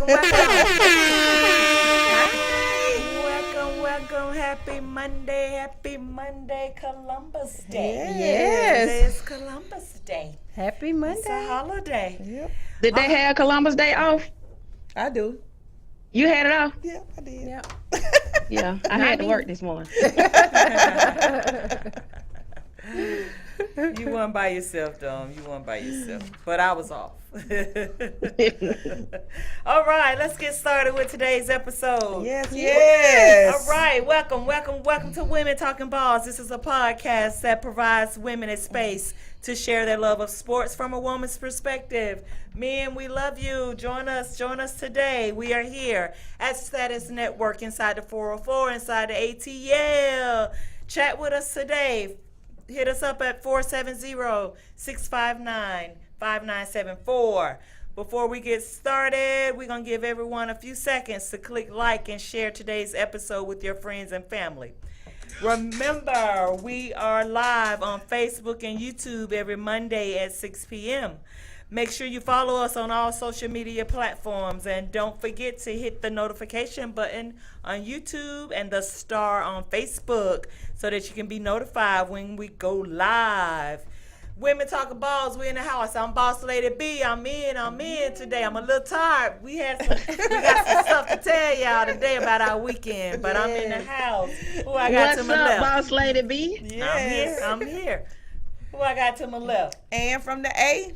welcome. Welcome. Happy Monday, Columbus Day. Yes. It's Columbus Day. Happy Monday. It's a holiday. Yep. Did they have Columbus Day off? I do. You had it off? Yeah, I did. Yep. Yeah, I had to work this morning. You weren't by yourself, Dom. You weren't by yourself. But I was off. All right, let's get started with today's episode. Yes. All right, welcome to Women Talking Balls. This is a podcast that provides women a space to share their love of sports from a woman's perspective. Men, we love you. Join us today. We are here at Status Network inside the 404, inside the ATL. Chat with us today. Hit us up at 470-659-5974. Before we get started, we're going to give everyone a few seconds to click like and share today's episode with your friends and family. Remember, we are live on Facebook and YouTube every Monday at 6 p.m. Make sure you follow us on all social media platforms, and don't forget to hit the notification button on YouTube and the star on Facebook so that you can be notified when we go live. Women Talking Balls, we in the house. I'm Boss Lady B. I'm in today. I'm a little tired. We got some stuff to tell y'all today about our weekend, but I'm in the house. Who I got to my left? Boss Lady B? Yes. I'm here. Who I got to my left? And from the A.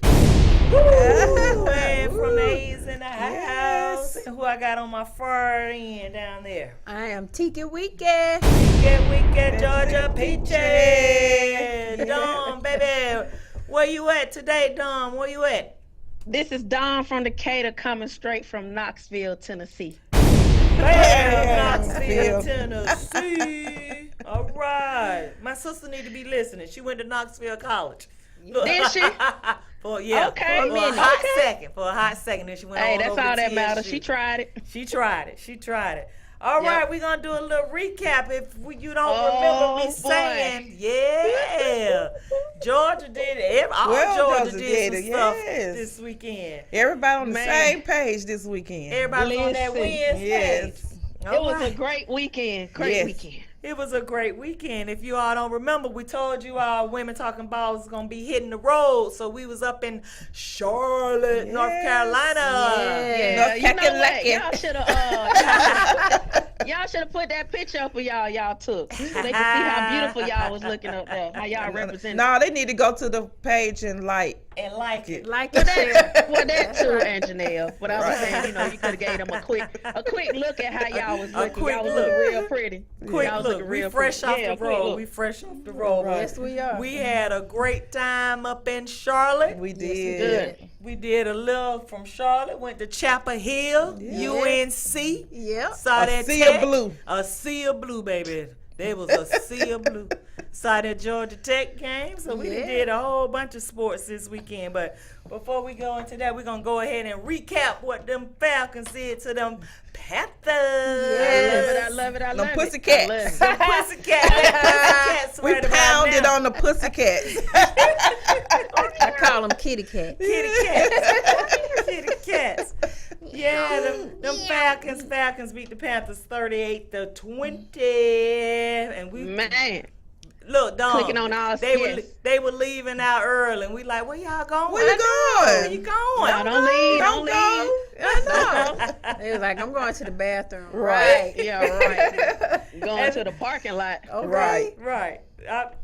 And from the A's in the house. Who I got on my far end down there? I am Tiki Wiki. Weekend, Georgia Peaches. Dom, baby. Where you at today, Dom? Where you at? This is Dawn from Decatur coming straight from Knoxville, Tennessee. Knoxville, Tennessee. All right. My sister need to be listening. She went to Knoxville College. Did she? Okay. For a hot second. Then she went Hey, on that's over all to that matters. TSU. She tried it. She tried it. All right, Yep. we're going to do a little recap. If you don't remember me boy. saying, yeah, Georgia did it. All Georgia did some stuff this weekend. Everybody on the Man. same page this weekend. Everybody's on that Listen. win Yes. stage. It was a great weekend. Yes. Weekend. It was a great weekend. If you all don't remember, we told you our Women Talking Balls is going to be hitting the road. So we was up in Charlotte, North Carolina. Yeah, you know what? Lucky. Y'all should have put that picture up of y'all took, so they could see how beautiful y'all was looking up there, how y'all represented. No, they need to go to the page and like. And like it. Like Well, it. that too, Aunt Janelle. But I was saying, you could have gave them a quick look at how y'all was looking. quick Y'all was look. looking real pretty. Quick Y'all was look, looking we real fresh pretty. off Yeah, the quick road. look. We fresh off the road. Yes, we are. We had a great time up in Charlotte. We did. Good. We did a little from Charlotte, went to Chapel Hill, UNC. Yep. Saw A that sea Tech. of blue. A sea of blue, baby. There was a sea of blue. Saw that Georgia Tech game. So we did a whole bunch of sports this weekend. But before we go into that, we're going to go ahead and recap what them Falcons did to them Panthers. I love it. Them pussycats. Them pussycats. We pounded on the pussycats. I call them kitty cats. Kitty cats. Yeah, them Falcons beat the Panthers 38-20, and we Man, look, Dom, clicking on all skits. they were leaving out early, and we like, where y'all going? Where you Where going? you going? No, don't leave. Don't go. They was like, I'm going to the bathroom. Right. Yeah, right. Going to the parking lot. Right. Right.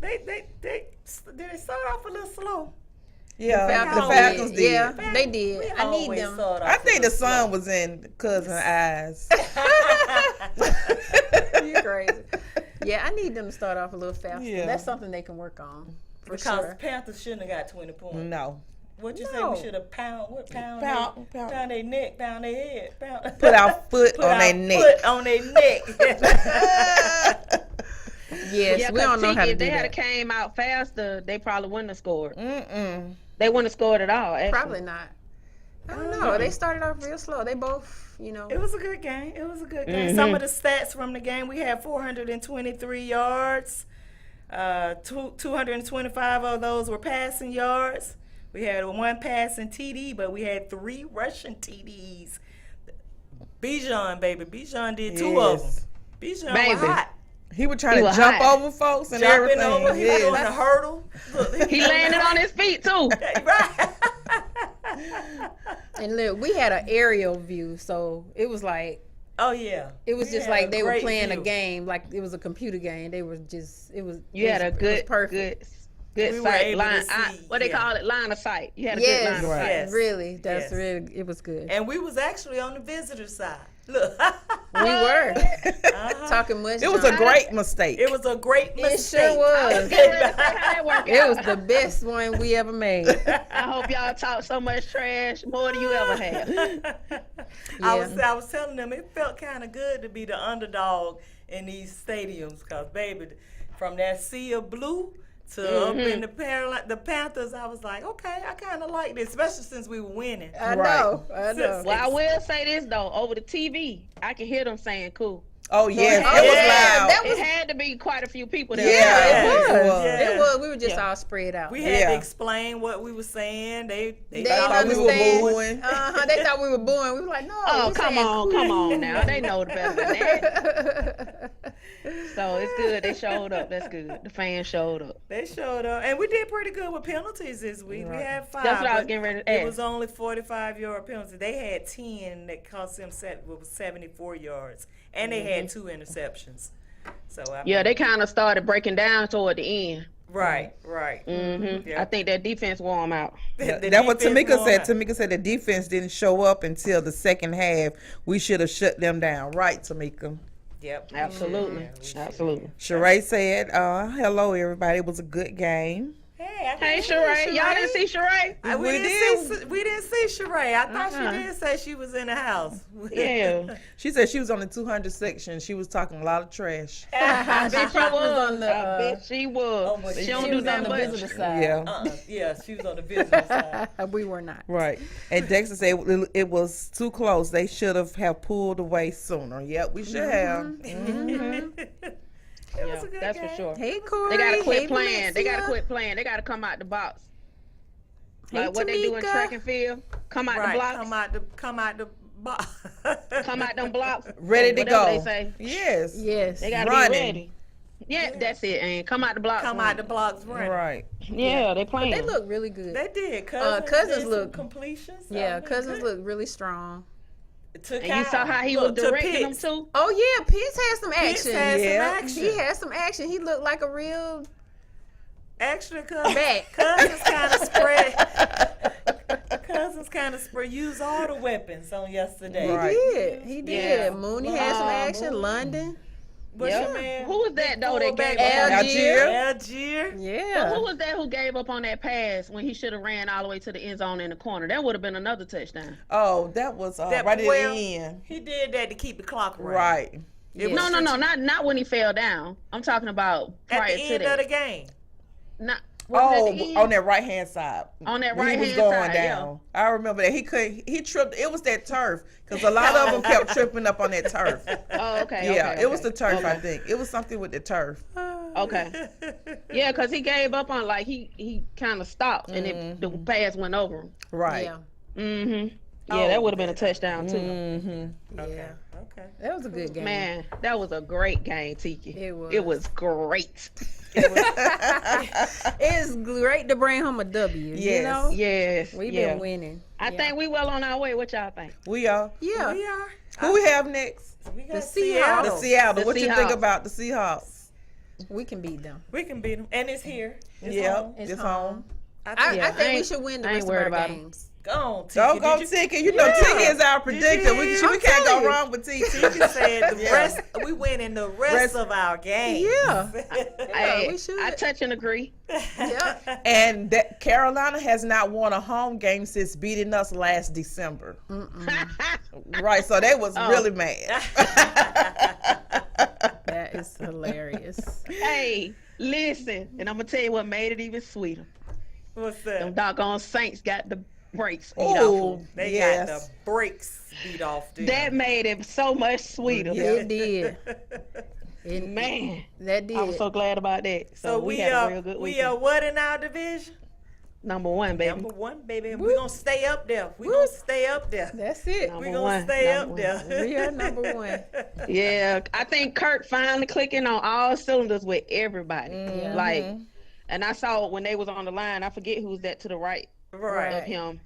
They start off a little slow. Yeah, the Falcons Falcons did. did. Yeah, they did. We I need always them. start off I a think the little sun was in cousin eyes. You crazy. Yeah, I need them to start off a little faster. Yeah. That's something they can work on. For because the sure. Panthers shouldn't have got 20 points. No. What you say? No. We should have pound Pound. their neck, pound their head, pound. Put our foot on their neck. Foot on their neck. Yes, Yeah, we don't know how to if do they had that. came out faster, they probably wouldn't have scored. Mm-mm. They wouldn't have scored at all. Actually. Probably not. I don't know. They started off real slow. They both, It was a good game. Some of the stats from the game, we had 423 yards. 225 of those were passing yards. We had one passing TD, but we had 3 rushing TDs. Bijan, baby. Bijan did 2 of them. Bijan Baby. was hot. He was trying He to was jump hot. over folks and Jumping everything. over. He was doing the Yes. hurdle. Look, He landed on his feet too. Right. And look, we had an aerial view, so it was like Oh, yeah. it was We just had like a they were great playing a view. game, like it was a computer game. They were just it was You had a it was good, perfect. good We were sight able line. to see, What they yeah. call it? Line of sight. You had a Yes, good line of Right. sight. Yes. really, that's Yes. really it was good. And we was actually on the visitor side. Look. We were Uh-huh. talking much. It was a junk. great mistake. It was a great It mistake. sure was. How it work It out? was the best one we ever made. I hope y'all talk so much trash more than you ever have. I was telling them it felt kind of good to be the underdog in these stadiums because, baby, from that sea of blue to up in the Panthers, I was like, okay, I kind of like this, especially since we were winning. I Right. know. I know. Well, I will say this though, over the TV, I can hear them saying "cool." Oh yes, Yeah, it was yeah, loud. that It had to be quite a few people there. Yeah, Yeah, it was. yeah. It was. We were just Yeah. all spread out. We had Yeah. to explain what we were saying. They They thought we were understand. booing. They thought we were booing. We were like, no. Oh, we come saying on, cool. come on now. They know better than that. So it's good. They showed up. That's good. The fans showed up. They showed up, and we did pretty good with penalties this week. We Right. had 5. That's what I was but getting ready to It ask. was only 45-yard penalties. They had 10 that cost them 74 yards, and they had 2 interceptions. So Yeah, they kind of started breaking down toward the end. right. I think that defense wore them out. That's what defense Tamika won said. out. Tamika said the defense didn't show up until the second half. We should have shut them down. Right, Tamika? Yep. Absolutely, Yeah, we should. absolutely. Sheree said, hello, everybody. It was a good game. Hey, I Hey, can hear Sheree, y'all didn't see Sheree? We We didn't see Sheree. I thought Uh-huh. she did say she was in the house. Yeah, She said she was on the 200 section. She was talking a lot of trash. I bet she probably was was. on the, I bet she was. Oh, but she she don't She do was on that the much. visitor side. Yeah. Yeah, she was on the visitor side. We were not. Right. And Dexter said it was too close. They should have pulled away sooner. Yep, we should have. It was a good That's game. for sure. Hey, Corey. They gotta Hey, quit playing. They gotta Valencia. quit playing. They gotta come out the box. Hey, Like what they do in Tamika. track and field. Come out the Right, blocks. come out the box. Come out them blocks. Ready to Whatever go. They say. Yes. Yes. They gotta Running. be ready. Yeah, that's it. And come out the blocks. Come out the blocks running. Right. Yeah, they playing. They look really good. They did. Cousins Cousins did look- some completions. Yeah, They Cousins good. look really strong. Took and you saw out. how he Look, was to directing them Pitts. too. Oh yeah, Pitts had some Pitts action. had some Yeah. action. He had some action. He looked like a real Actually, Cousins back. Cousins kind of spread. Used all the weapons on yesterday. Right. He did. Yeah. Mooney had some action. Mooney. London. What's Yeah. your man? Who was that though that Fullback gave up? on- Algier. Algier. Yeah. Who was that who gave up on that pass when he should have ran all the way to the end zone in the corner? That would have been another touchdown. Oh, that was That- right at well, the end. He did that to keep the clock running. Right. It Yeah. was No, not when he fell down. I'm talking about At prior the to end that. of the game. Not wasn't it at the end? On that right hand side. On that When he was right-hand going side, down. I remember that he tripped. It was that turf because a lot of them kept tripping up on that turf. Oh, okay. Yeah, okay, it was the okay. turf. Okay. I think it was something with the turf. Okay. Yeah, because he gave up on he kind of stopped and the pass went over him. Right. Yeah. Mm-hmm. Yeah, Oh, that would have been a touchdown too. Mm-hmm. Okay. Okay. That was a good game. Man, that was a great game, Tiki. It was. It was great. It's great to bring home a W. You Yes. know? Yes. We've yeah. been winning. I think we well on our way. What y'all think? We are. Yeah. We are. Who we have next? We got The Seattle. The Seattle. The What you think Seahawks. about the Seahawks? We can beat them. We can beat them, and it's here. It's Yep. home. It's It's home. home. I Yeah, I think we ain't- should win the I ain't rest of worried our about 'em. games. Go on, Tiki. Don't go Did Tiki. You know Yeah. Tiki is our Did predictor. you We hear? can't go telling you. wrong with Tiki. Tiki said the Yeah. rest. We win in the rest Rest- of our games. Yeah. Hey, we should. I touch and agree. Yeah. And that Carolina has not won a home game since beating us last December. Right, so they was Oh. really mad. That is hilarious. Hey, listen, and I'm gonna tell you what made it even sweeter. What's Them that? doggone Saints got the brakes beat off Oh, them. They yes. got the brakes beat off. Them. That made it so much sweeter. It did. It, Man, that did. I was so glad about that. So we we had a are real good we weekend. are what in our division? Number one, baby. Number one, baby. We're going to stay up there. We're going to stay up there. That's it. Number We're going one, to stay number up one. there. We are number one. Yeah, I think Kurt finally clicking on all cylinders with everybody. Yeah. Like, and I saw when they was on the line, I forget who's that to the right Right. of him.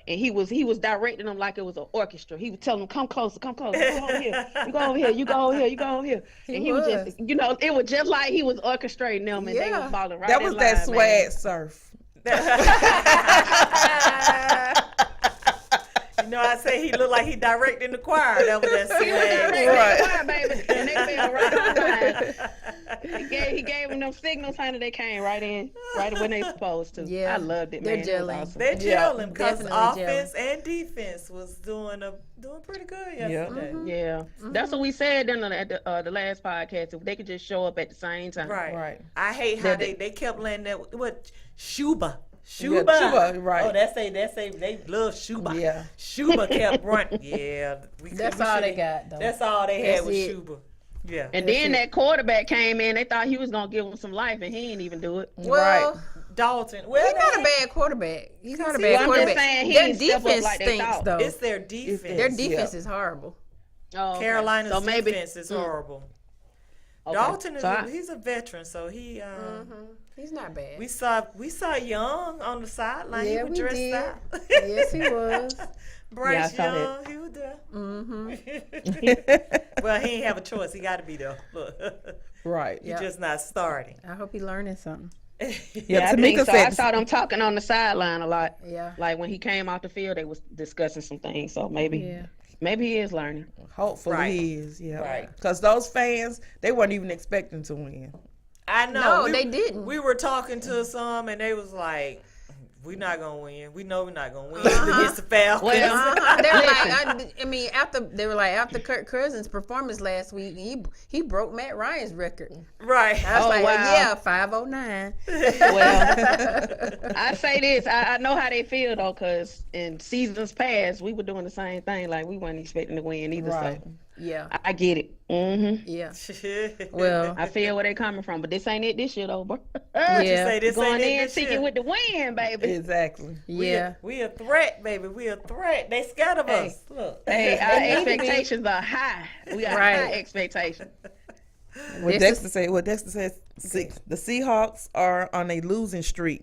And he was directing them like it was an orchestra. He was telling them, come closer, come closer. You go over here. You go over here. You go over here. You go over here. And he was just, it was just like he was orchestrating them and they Yeah. was falling right That in was that line, swag man. surf. You know, I say he looked like he directing the choir. That was that He was swag. directing Right. the choir, baby. And they fell right on line. He gave them signals, honey. They came right in, right when they supposed to. Yeah. I loved it, They're man. It was gelling. awesome. They're Yeah. gelling because Definitely offense and defense was doing pretty good yesterday. Yeah, that's what we said in the last podcast. If they could just show up at the same time, Right. Right. I hate how They- they kept letting that Shuba. Yeah, Shuba, right. Oh, they love Shuba. Yeah. Shuba kept running. Yeah. That's all they got, though. That's all they had That's was it. Shuba. Yeah. And then that quarterback came in. They thought he was gonna give him some life, and he didn't even do it. Well, Dalton. Well, he's not a bad quarterback. He's not a See, bad I'm quarterback. just saying he Their didn't step up defense like they stinks, thought. though. It's their defense. Their defense is horrible. Oh, okay. Carolina's So maybe- defense is horrible. Okay. Dalton is So he's a veteran, so he He's not bad. we saw Young on the sideline. Yeah, he was we dressed did. out. Yes, he was. Bryce Yeah, I saw Young, he was there. Mm-hmm. Well, he ain't have a choice. He got to be there. Look, Right. he Yeah. just not starting. I hope he's learning something. Yeah, I think Tamika so. I said saw them talking on the sideline a lot. Yeah. Like when he came off the field, they was discussing some things. So maybe he is learning. hopefully Right. he is, yeah. Right. Because those fans, they weren't even expecting to win. I know. No, they didn't. We were talking to some, and they was like, "We're not gonna win. We know we're not gonna win against the Falcons." Well, They're like, I mean, after Kirk Cousins' performance last week, he broke Matt Ryan's record. right. I was Oh, like, wow. yeah, 509. Well, I say this. I know how they feel though, because in seasons past, we were doing the same thing. Like we weren't expecting to win either. Right. So Yeah, I get it. yeah. Well, I feel where they coming from, but this ain't it this year though, bro. What you Yeah. say? This Going ain't it in this ticket year? with the win, baby. Exactly. yeah. We a threat, baby. We a threat. They scared of Hey. us. Look. Hey, our need to be. expectations are high. We got Right. high expectations. What This Dexter says, the Seahawks are on a losing streak.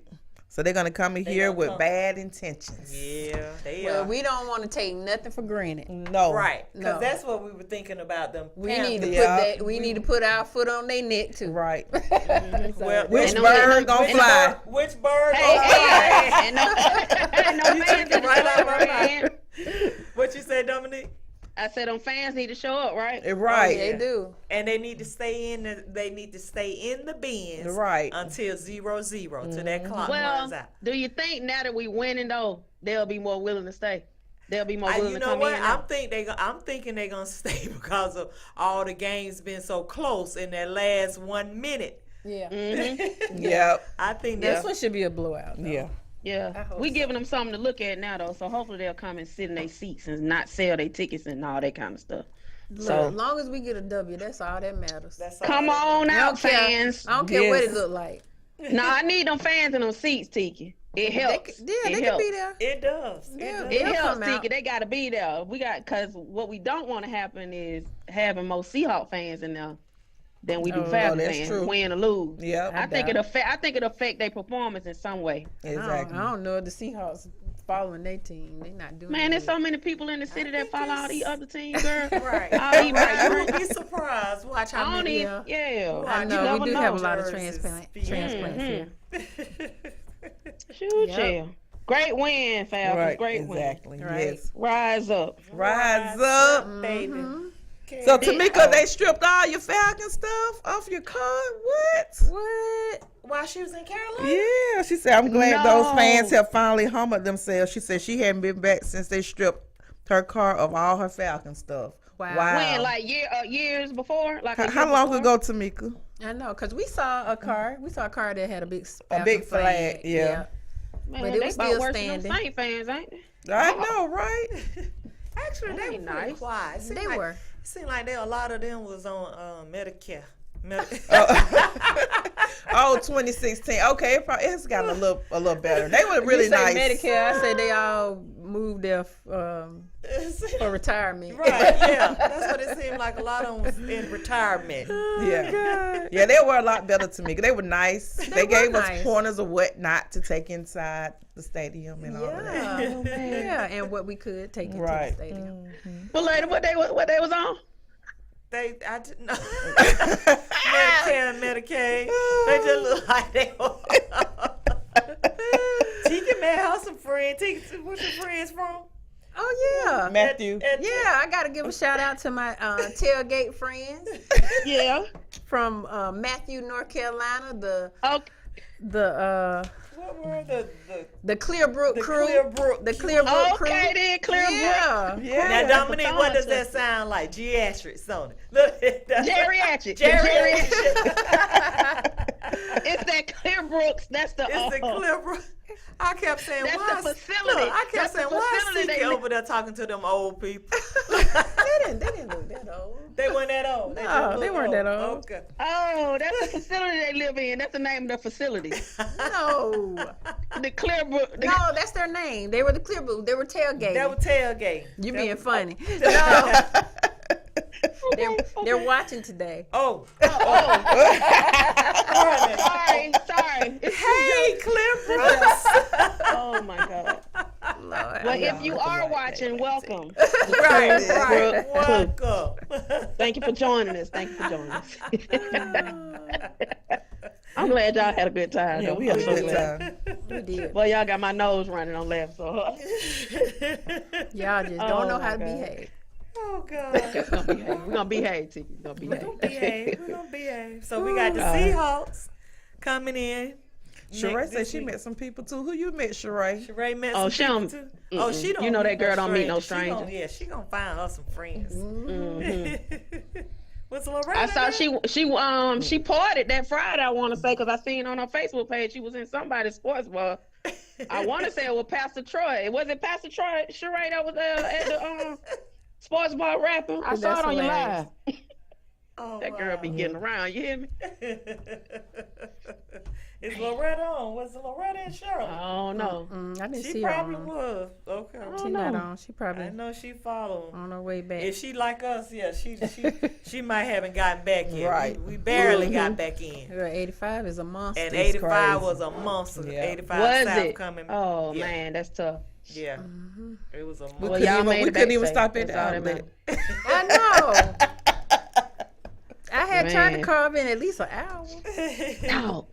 So they're going to come in here gonna with come. bad intentions. Yeah, they Well, are. we don't want to take nothing for granted. No. Right, because No. that's what we were thinking about them. We need to Yeah. put our foot on their neck too. Right. Well, Which And them bird little- gonna and fly? Which bird? Hey, gonna hey, fly? and no You fans took it need to right show out up, my mouth. man. What you say, Dominique? I said them fans need to show up, right? Right. They do. And they need to stay in. They need to stay in the bins. Right. Until 0-0 till that clock Well, runs out. do you think now that we winning though, they'll be more willing to stay? They'll be more willing You to know come what? in. now? I'm thinking they're gonna stay because of all the games been so close in that last 1 minute. Yeah. Yep. I think This that's one should be a blowout. though. Yeah. Yeah, hope we giving them something to look at now though, so hopefully they'll come and sit in their seats and not sell their tickets and all that kind of stuff. Look, So- as long as we get a W, that's all that matters. that's all Come that- on I out, don't care. fans. I don't care what it Yes. look like. No, I need them fans in them seats, Tiki. It helps. They it can helps. be there. It does. Yeah, It It does. They'll helps, come out. Tiki. They got to be there. We got because what we don't want to happen is having more Seahawks fans in there than we do Oh, Falcons that's fans, true. win or lose. Yep. I think doubt it affect their performance in some way. Exactly. I don't know if the Seahawks following their team. They not doing Man, there's good. so many people in the city that think follow all it's- these other teams, girl. Right. All these You migrants. would be surprised. Watch I how don't many. even, yeah. I You know never we do know. have a lot of Jerseys transplants being- here. Shoot, Yep. yeah. Great win, Falcons. Right. Great win. Exactly. Right. Yes. Rise up. Rise up. baby. So Okay. Tamika, they stripped all your Falcon stuff off your car. What? What? While she was in Carolina. Yeah, she said, I'm glad those No. fans have finally humbled themselves. She said she hadn't been back since they stripped her car of all her Falcon stuff. Wow. When, like years before? Like a How year long before? ago, Tamika? I know, cause we saw a car. We saw a car that had a big big flag, yeah. Man, But it they was about still worse than them standing. Saint fans, ain't they? I know, right? Actually, they were ain't pretty nice. quiet. It seemed They like, were. It seemed like a lot of them was on Medicare. Oh, 2016. Okay, it's gotten a little better. They were really You say nice. Medicare. I say they all moved there for retirement. Right, yeah. That's what it seemed like. A lot of them was in retirement. Yeah, yeah, they were a lot better to me. They were nice. They were gave nice. us pointers of what not to take inside the stadium and all that. Yeah, and what we could take into Right. the stadium. Well, later, what they was on? I didn't know. Medicare and Medicaid. They just look like they were. Tika may have some friends. Tika, what's your friends from? Oh yeah. Matthew. At- Yeah, I gotta give a shout out to my tailgate friends Yeah. from Matthew, North Carolina. Okay. What were The Clearbrook the crew. Clearbrook? The Clearbrook crew. Okay, then Clearbrook. Yeah. Yeah. Now, Dominique, what does that sound like? Geriatrics on it. Look, Geriatric. It's that Clearbrooks. That's the. It's the Clearbrook. I kept saying, That's why? the facility. Look, I kept That's the saying, why is facility Tika they- over there talking to them old people? They didn't look that old. They weren't that old. No, just they look weren't that old. Okay. Oh, that's the facility they live in. That's the name of the facility. No. The Clearbrook. No, that's their name. They were the Clearbrook. They were tailgating. That was tailgate. You That being was- funny. No. They're watching today. Oh. Sorry. Hey, Clearbrook. Oh my God. Lord. Well, if you are watching, welcome. right. Brooke. Welcome. Thank you for joining us. I'm glad y'all had a good time. Yeah, we had a good time. We did. Well, y'all got my nose running on left, so Y'all just Oh, don't know how to my God. behave. Oh, God. we're gonna behave, Tiki. We're gonna We're going to behave. behave. We're going to behave. So we got the Seahawks coming in. Sheree Next said she week. met some people too. Who you met, Sheree? Sheree met Oh, some she people don't- too. Oh, she don't. You know that meet girl don't meet no strangers. She gon- strangers. Yeah, she gonna find her some friends. Mm-hmm. Was Loretta I saw there? she partied that Friday. I want to say because I seen on her Facebook page she was in somebody's sports bar. I want to say it was Pastor Troy. Was it Pastor Troy Sheree that was at the sports bar rapping? I saw That's it on your hilarious. live. Oh, That girl be getting around. You hear me? Is Loretta on? Was Loretta and Cheryl? Oh no. I didn't She see her probably on. was. Okay. She not on. She I probably know she followed. on her way back. If she like us, yeah, she might haven't gotten back yet. Right. We barely got back in. Girl, 85 is a monster. And It's 85 crazy. was a monster. Yeah. 85 Was South it? coming. Oh yeah. man, that's tough. Yeah. It was a We monster. y'all made we it couldn't back even safe. stop at That's the all that outlet. I know. I had tried to Man. carve in at least an hour. No.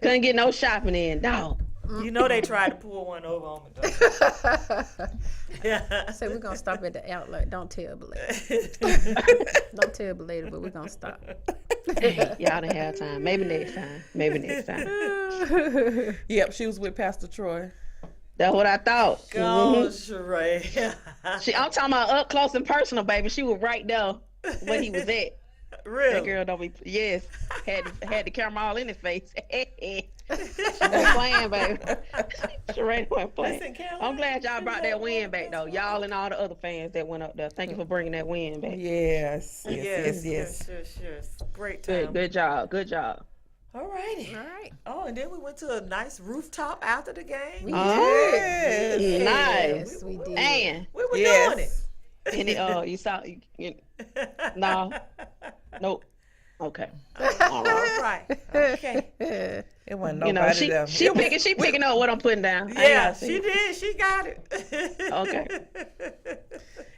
Couldn't get no shopping in. No. You know they tried to pull one over on me, though. I said we're gonna stop at the outlet. Don't tell Belated. Don't tell Belated, but we're gonna stop. Y'all didn't have time. Maybe next time. Yep, she was with Pastor Troy. That's what I thought. Go, Sheree. I'm talking about up close and personal, baby. She was right there where he was at. That Really? girl don't be. Yes, had the camera all in his face. She wasn't playing, baby. Sheree wasn't playing. Listen, Caroline, I'm glad y'all brought that win back, though. Y'all and all the other fans that went up there. Thank you for bringing that win back. Yes. Yes. Great time. Good job. Good job. All righty. All right. Oh, and then we went to a nice rooftop after the game. We Yes. did. Nice. Yes, we did. And We were doing it. and you saw no, nope. Okay. All right. Okay. It wasn't You know, nobody she there. she picking up what I'm putting down. I ain't Yeah, gotta see she it. did. She got it. Okay.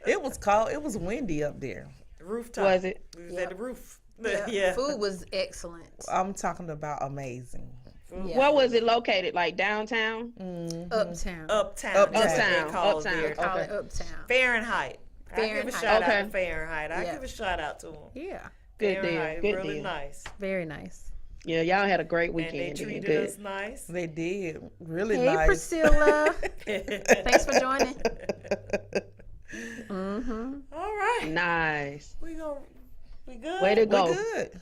It was cold. It was windy up there. Rooftop. Was it? We was at the roof. Yeah. Yeah. Food was excellent. I'm talking about amazing. Yeah. Where was it located? Like downtown? Uptown. Uptown. that's what they Uptown. call it Uptown. there. Call Okay. it Uptown. Fahrenheit. I give a Fahrenheit. shout out Okay. to Fahrenheit. I Yeah. give a shout out to them. Yeah. Good Fahrenheit, deal. Good really deal. nice. Very nice. Yeah, y'all had a great And they weekend. then. treated Good. us nice. They did. Really Hey, nice. Priscilla. Thanks for joining. All right. Nice. We good? Way to We go. good.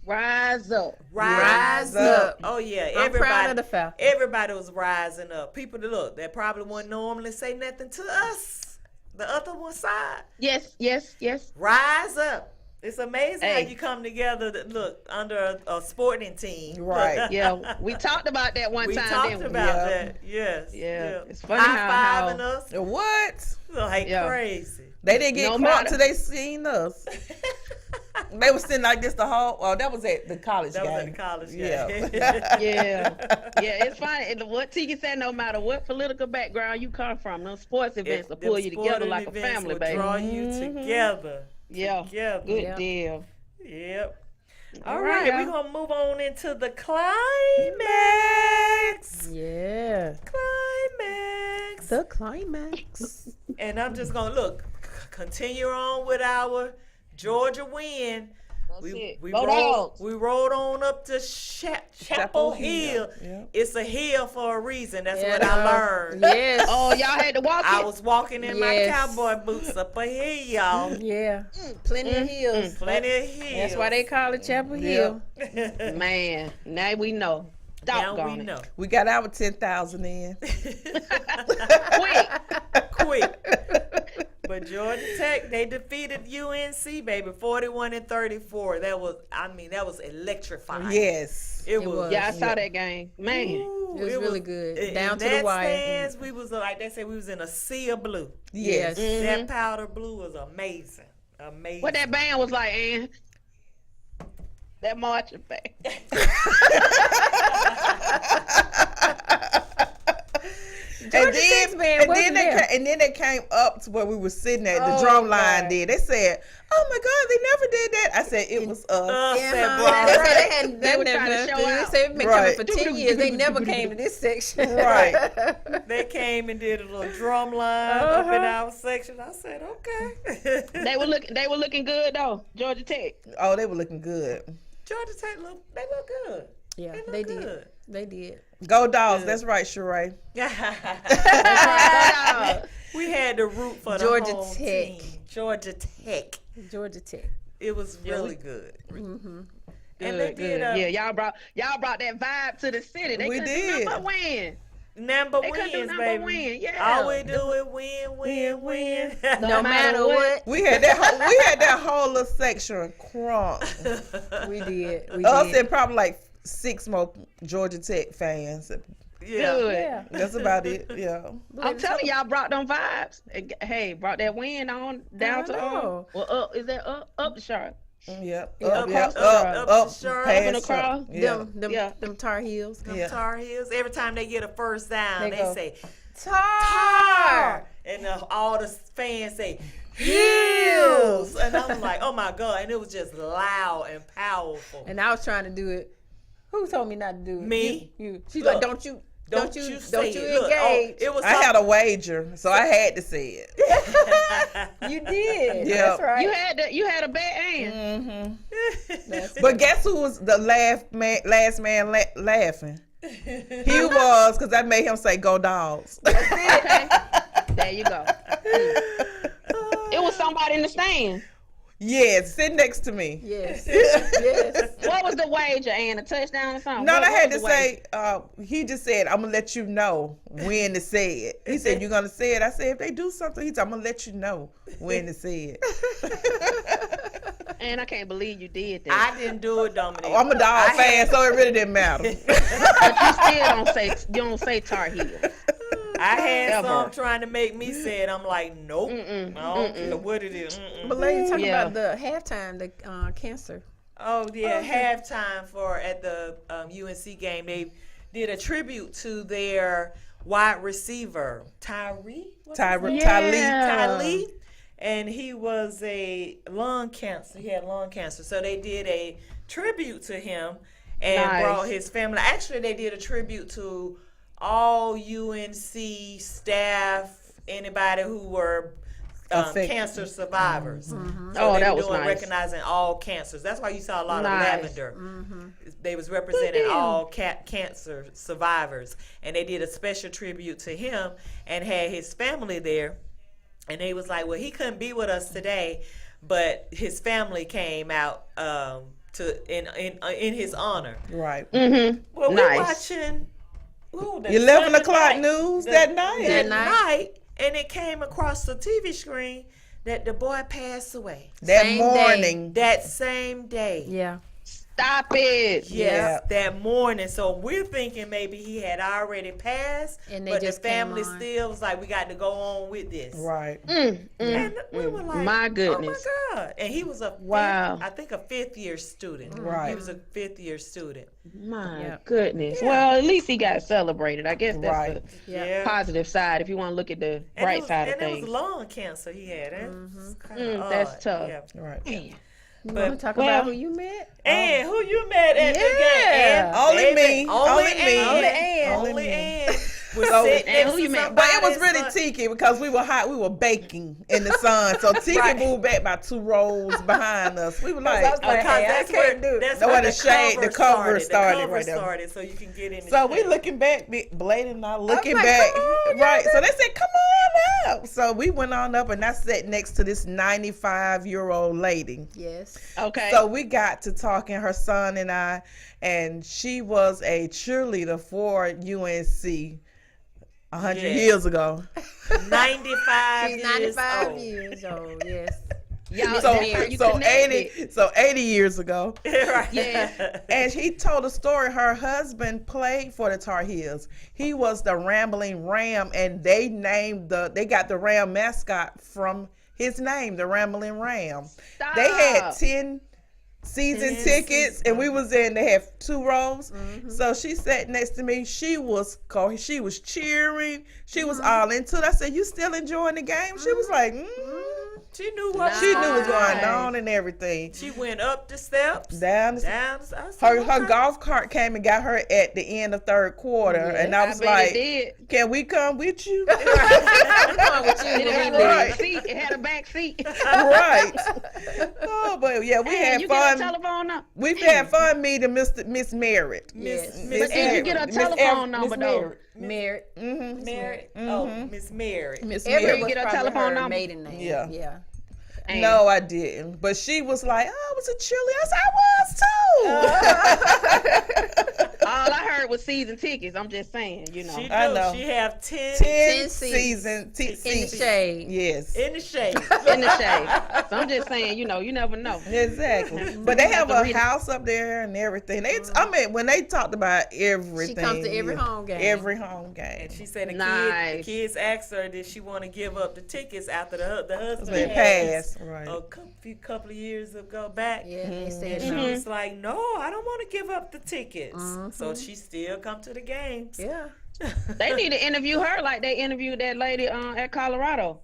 Rise up. Rise up. up. Oh yeah, I'm everybody. proud of the Falcons. Everybody was rising up. People that look, that probably wouldn't normally say nothing to us. The other one side, Yes, yes, yes. rise up. It's amazing how Hey. you come together. Look, under a sporting team. Right. Yeah, we talked about that one We time. talked didn't we? about Yeah. that. Yes. Yeah. It's funny High fiving how us What? like Yeah. crazy. They didn't get No caught matter. till they seen us. They was sitting like this the whole. Oh, that was at the college That game. was at the college game. Yeah. yeah, it's funny. And what Tiki said, no matter what political background you come from, those sports events will Them pull you together sporting like a events family, will baby. Draw you together. Yeah, Together. good Yeah. deal. Yep. All All right, right, y'all. we're gonna move on into the climax. Yeah. Climax. The climax. And I'm just gonna continue on with our Georgia win. That's it. We Go rolled, Dogs. we rode on up to Chapel Hill. Yeah. It's a hill for a reason. That's what Yeah. I learned. Yes. Oh, y'all had to walk I it? was walking in my Yes. cowboy boots up a hill, y'all. Yeah. Plenty of hills. Plenty of hills. That's why they call it Chapel Hill. Man, now we know. Now we Doggone it. know. We got our 10,000 in. Quick. Quick. But Georgia Tech, they defeated UNC, baby, 41-34. That was electrifying. Yes. It It was. was. Yeah, I saw that game. Man. Ooh, It was really good. in Down to that the wire. stands, we was like they said, we was in a sea of blue. Yes. Yes. That powder blue was amazing. Amazing. What that band was like, Ann? That marching band. And Tech's then, band and, wasn't then there. and then they came up to where we were sitting at. The Oh, drum line God. did. They said, "Oh my God, they never did that." I said, "It was us." That They brought- said they hadn't They done were that trying to nothing. show They out. said it's been Right. coming for 10 years. They never came to this section. Right. They came and did a little drum line up in our section. I said, okay. They were looking good though. Georgia Tech. Oh, they were looking good. Georgia Tech look good. Yeah, They look they did. good. They did. Go Dogs. That's right, Sheree. We had to root for Georgia the home Tech. team. Georgia Tech. Georgia Tech. It was Yeah, really we- good. Mm-hmm. And they Good, did good. Yeah, y'all brought that vibe to the city. They We couldn't did. do nothing but win. number They couldn't do wins, nothing but baby. win. Yeah. All we do is win. No matter what, We had that whole little section crunk. we did. We Us did. and probably like 6 more Georgia Tech fans. Yeah. Good. Yeah. That's about it. Yeah. I'm telling y'all, brought them vibes. Hey, brought that win on down I to know. well, up. Is that up the Charlotte? Yep. Yeah, Up, across yep, the up, road. up, Up to Charlotte. past Up and across. Charlotte. Yeah. Them, Yeah. them Tar Heels. Them Yeah. Tar Heels. Every time they get a first down, They they go, say Tar. and all the fans say Heels, and I'm like, oh my God, and it was just loud and powerful. And I was trying to do it. Who told me not to do it? Me. You. She's Look, like, don't you say it. Look, engage. it was I had a wager, so I had to say it. You did. Yeah. That's right. You had a bad hand. Mm-hmm. But guess who was the last man laughing? He was, because I made him say, "Go Dogs." Okay. There you go. It was somebody in the stand. Yes, sit next to me. Yes. Yes. What was the wager, Ann? A touchdown or something? No, What I had was to the wager? say, he just said, "I'm going to let you know when to say it." He said, "You're going to say it?" I said, "If they do something," he said, "I'm going to let you know when to say it." And I can't believe you did that. I didn't do it, Dominique. I'm a dog fan, so it really didn't matter. But you don't say Tar Heel. I had Ever. some trying to make me say it. I'm like, nope. I don't care what it is. But ladies, talk Yeah. about the halftime, the cancer. Oh yeah, halftime for at the UNC game, they did a tribute to their wide receiver Tyree. Talib. Tylee, and he was a lung cancer. He had lung cancer, so they did a tribute to him and Nice. brought his family. Actually, they did a tribute to all UNC staff, anybody who were Affected. cancer survivors. So Oh, they that were was doing nice. recognizing all cancers. That's why you saw a lot Nice. of lavender. They was representing deal. all cancer survivors, and they did a special tribute to him and had his family there. And they was like, well, he couldn't be with us today, but his family came out in his honor. Right. Mm-hmm. Well, Nice. we're watching the 11 Sunday o'clock night- news the- that night. That night. and it came across the TV screen that the boy passed away That Same morning. that same day. Yeah. Stop it. Yes, Yeah. that morning. So we're thinking maybe he had already passed, And they but just the came family on. still was like, we got to go on with this. Right. And we were like, My goodness. oh my God. And he was Wow. I think a fifth year student. Right. He was a fifth year student. My Yep. goodness. Yeah. Well, at least he got celebrated. I guess that's Right. the positive side if you want to look at the And right side of and it things. was lung cancer he had. That's kinda That's odd. tough. Yeah. Right. Man. You But- want to talk well- about who you met? And who you met at the game? Yeah. And Only baby, me. Only Only me. Ann. Only Ann. Only Only me. Ann. Was So- sitting And next who to you met? But it was somebody's really son. Tiki because we were hot. We were baking in the sun. So Tiki Right. moved back by 2 rows behind us. We were like, I was like, Because hey, I that's can't where do it. that's No, where the shade- the cover started The cover right there. started, so you can get in. The so we shade. looking back, Blade and I looking like, back. come on, Right. y'all. So they said, come on up. So we went on up and I sat next to this 95-year-old lady. Yes. Okay. So we got to talking, her son and I, and she was a cheerleader for UNC 100 Yes. years ago. 95 She's years 95 old. years old. Yes. Y'all, So, that's how you so connected. 80 years ago. Right. Yeah. And he told a story. Her husband played for the Tar Heels. He was the Rambling Ram, and they got the Ram mascot from his name, the Rambling Ram. Stop. They had 10 season 10 tickets, and we was in. They had 2 rows. Mm-hmm. So she sat next to me. She was cheering. She was Mm-hmm. all into it. I said, "You still enjoying the game?" She was like, She knew what She knew what was going Nice. on and everything. She went up the steps, Down the down. I said, her okay. golf cart came and got her at the end of 3rd quarter, and I I was bet like, it did. "Can we come with you?" I'm going with you. It had a Right. back seat. It had a back seat. Right. Oh, but yeah, we Hey, had you get a fun. telephone number. We've had fun meeting Miss Merritt. Miss Yes. Miss But did you get a Miss telephone Miss number though? Merritt. Married. Mm-hmm. Mary. Oh, Miss Mary. Miss Everett Merritt. you was get a probably telephone her number? maiden name. Yeah. Yeah. And No, I didn't. But she was like, "Oh, I was a cheerleader." I said, "I was too." all I heard was season tickets. I'm just saying, you know. She I do. know. She have 10 10 seasons. season In the shade. Yes. in the shade. in the shade. So I'm just saying, you know, you never know. Exactly. But they have to a read it. house up there and everything. I mean, when they talked about everything. She comes to every yeah, home game. Every home game. And she said the Nice. kids asked her, did she want to give up the tickets after the husband They passed passed. Right. a couple of years ago back. Yeah, they said And no. she was like, no, I don't want to give up the tickets. So she still come to the games. Yeah. They need to interview her like they interviewed that lady at Colorado.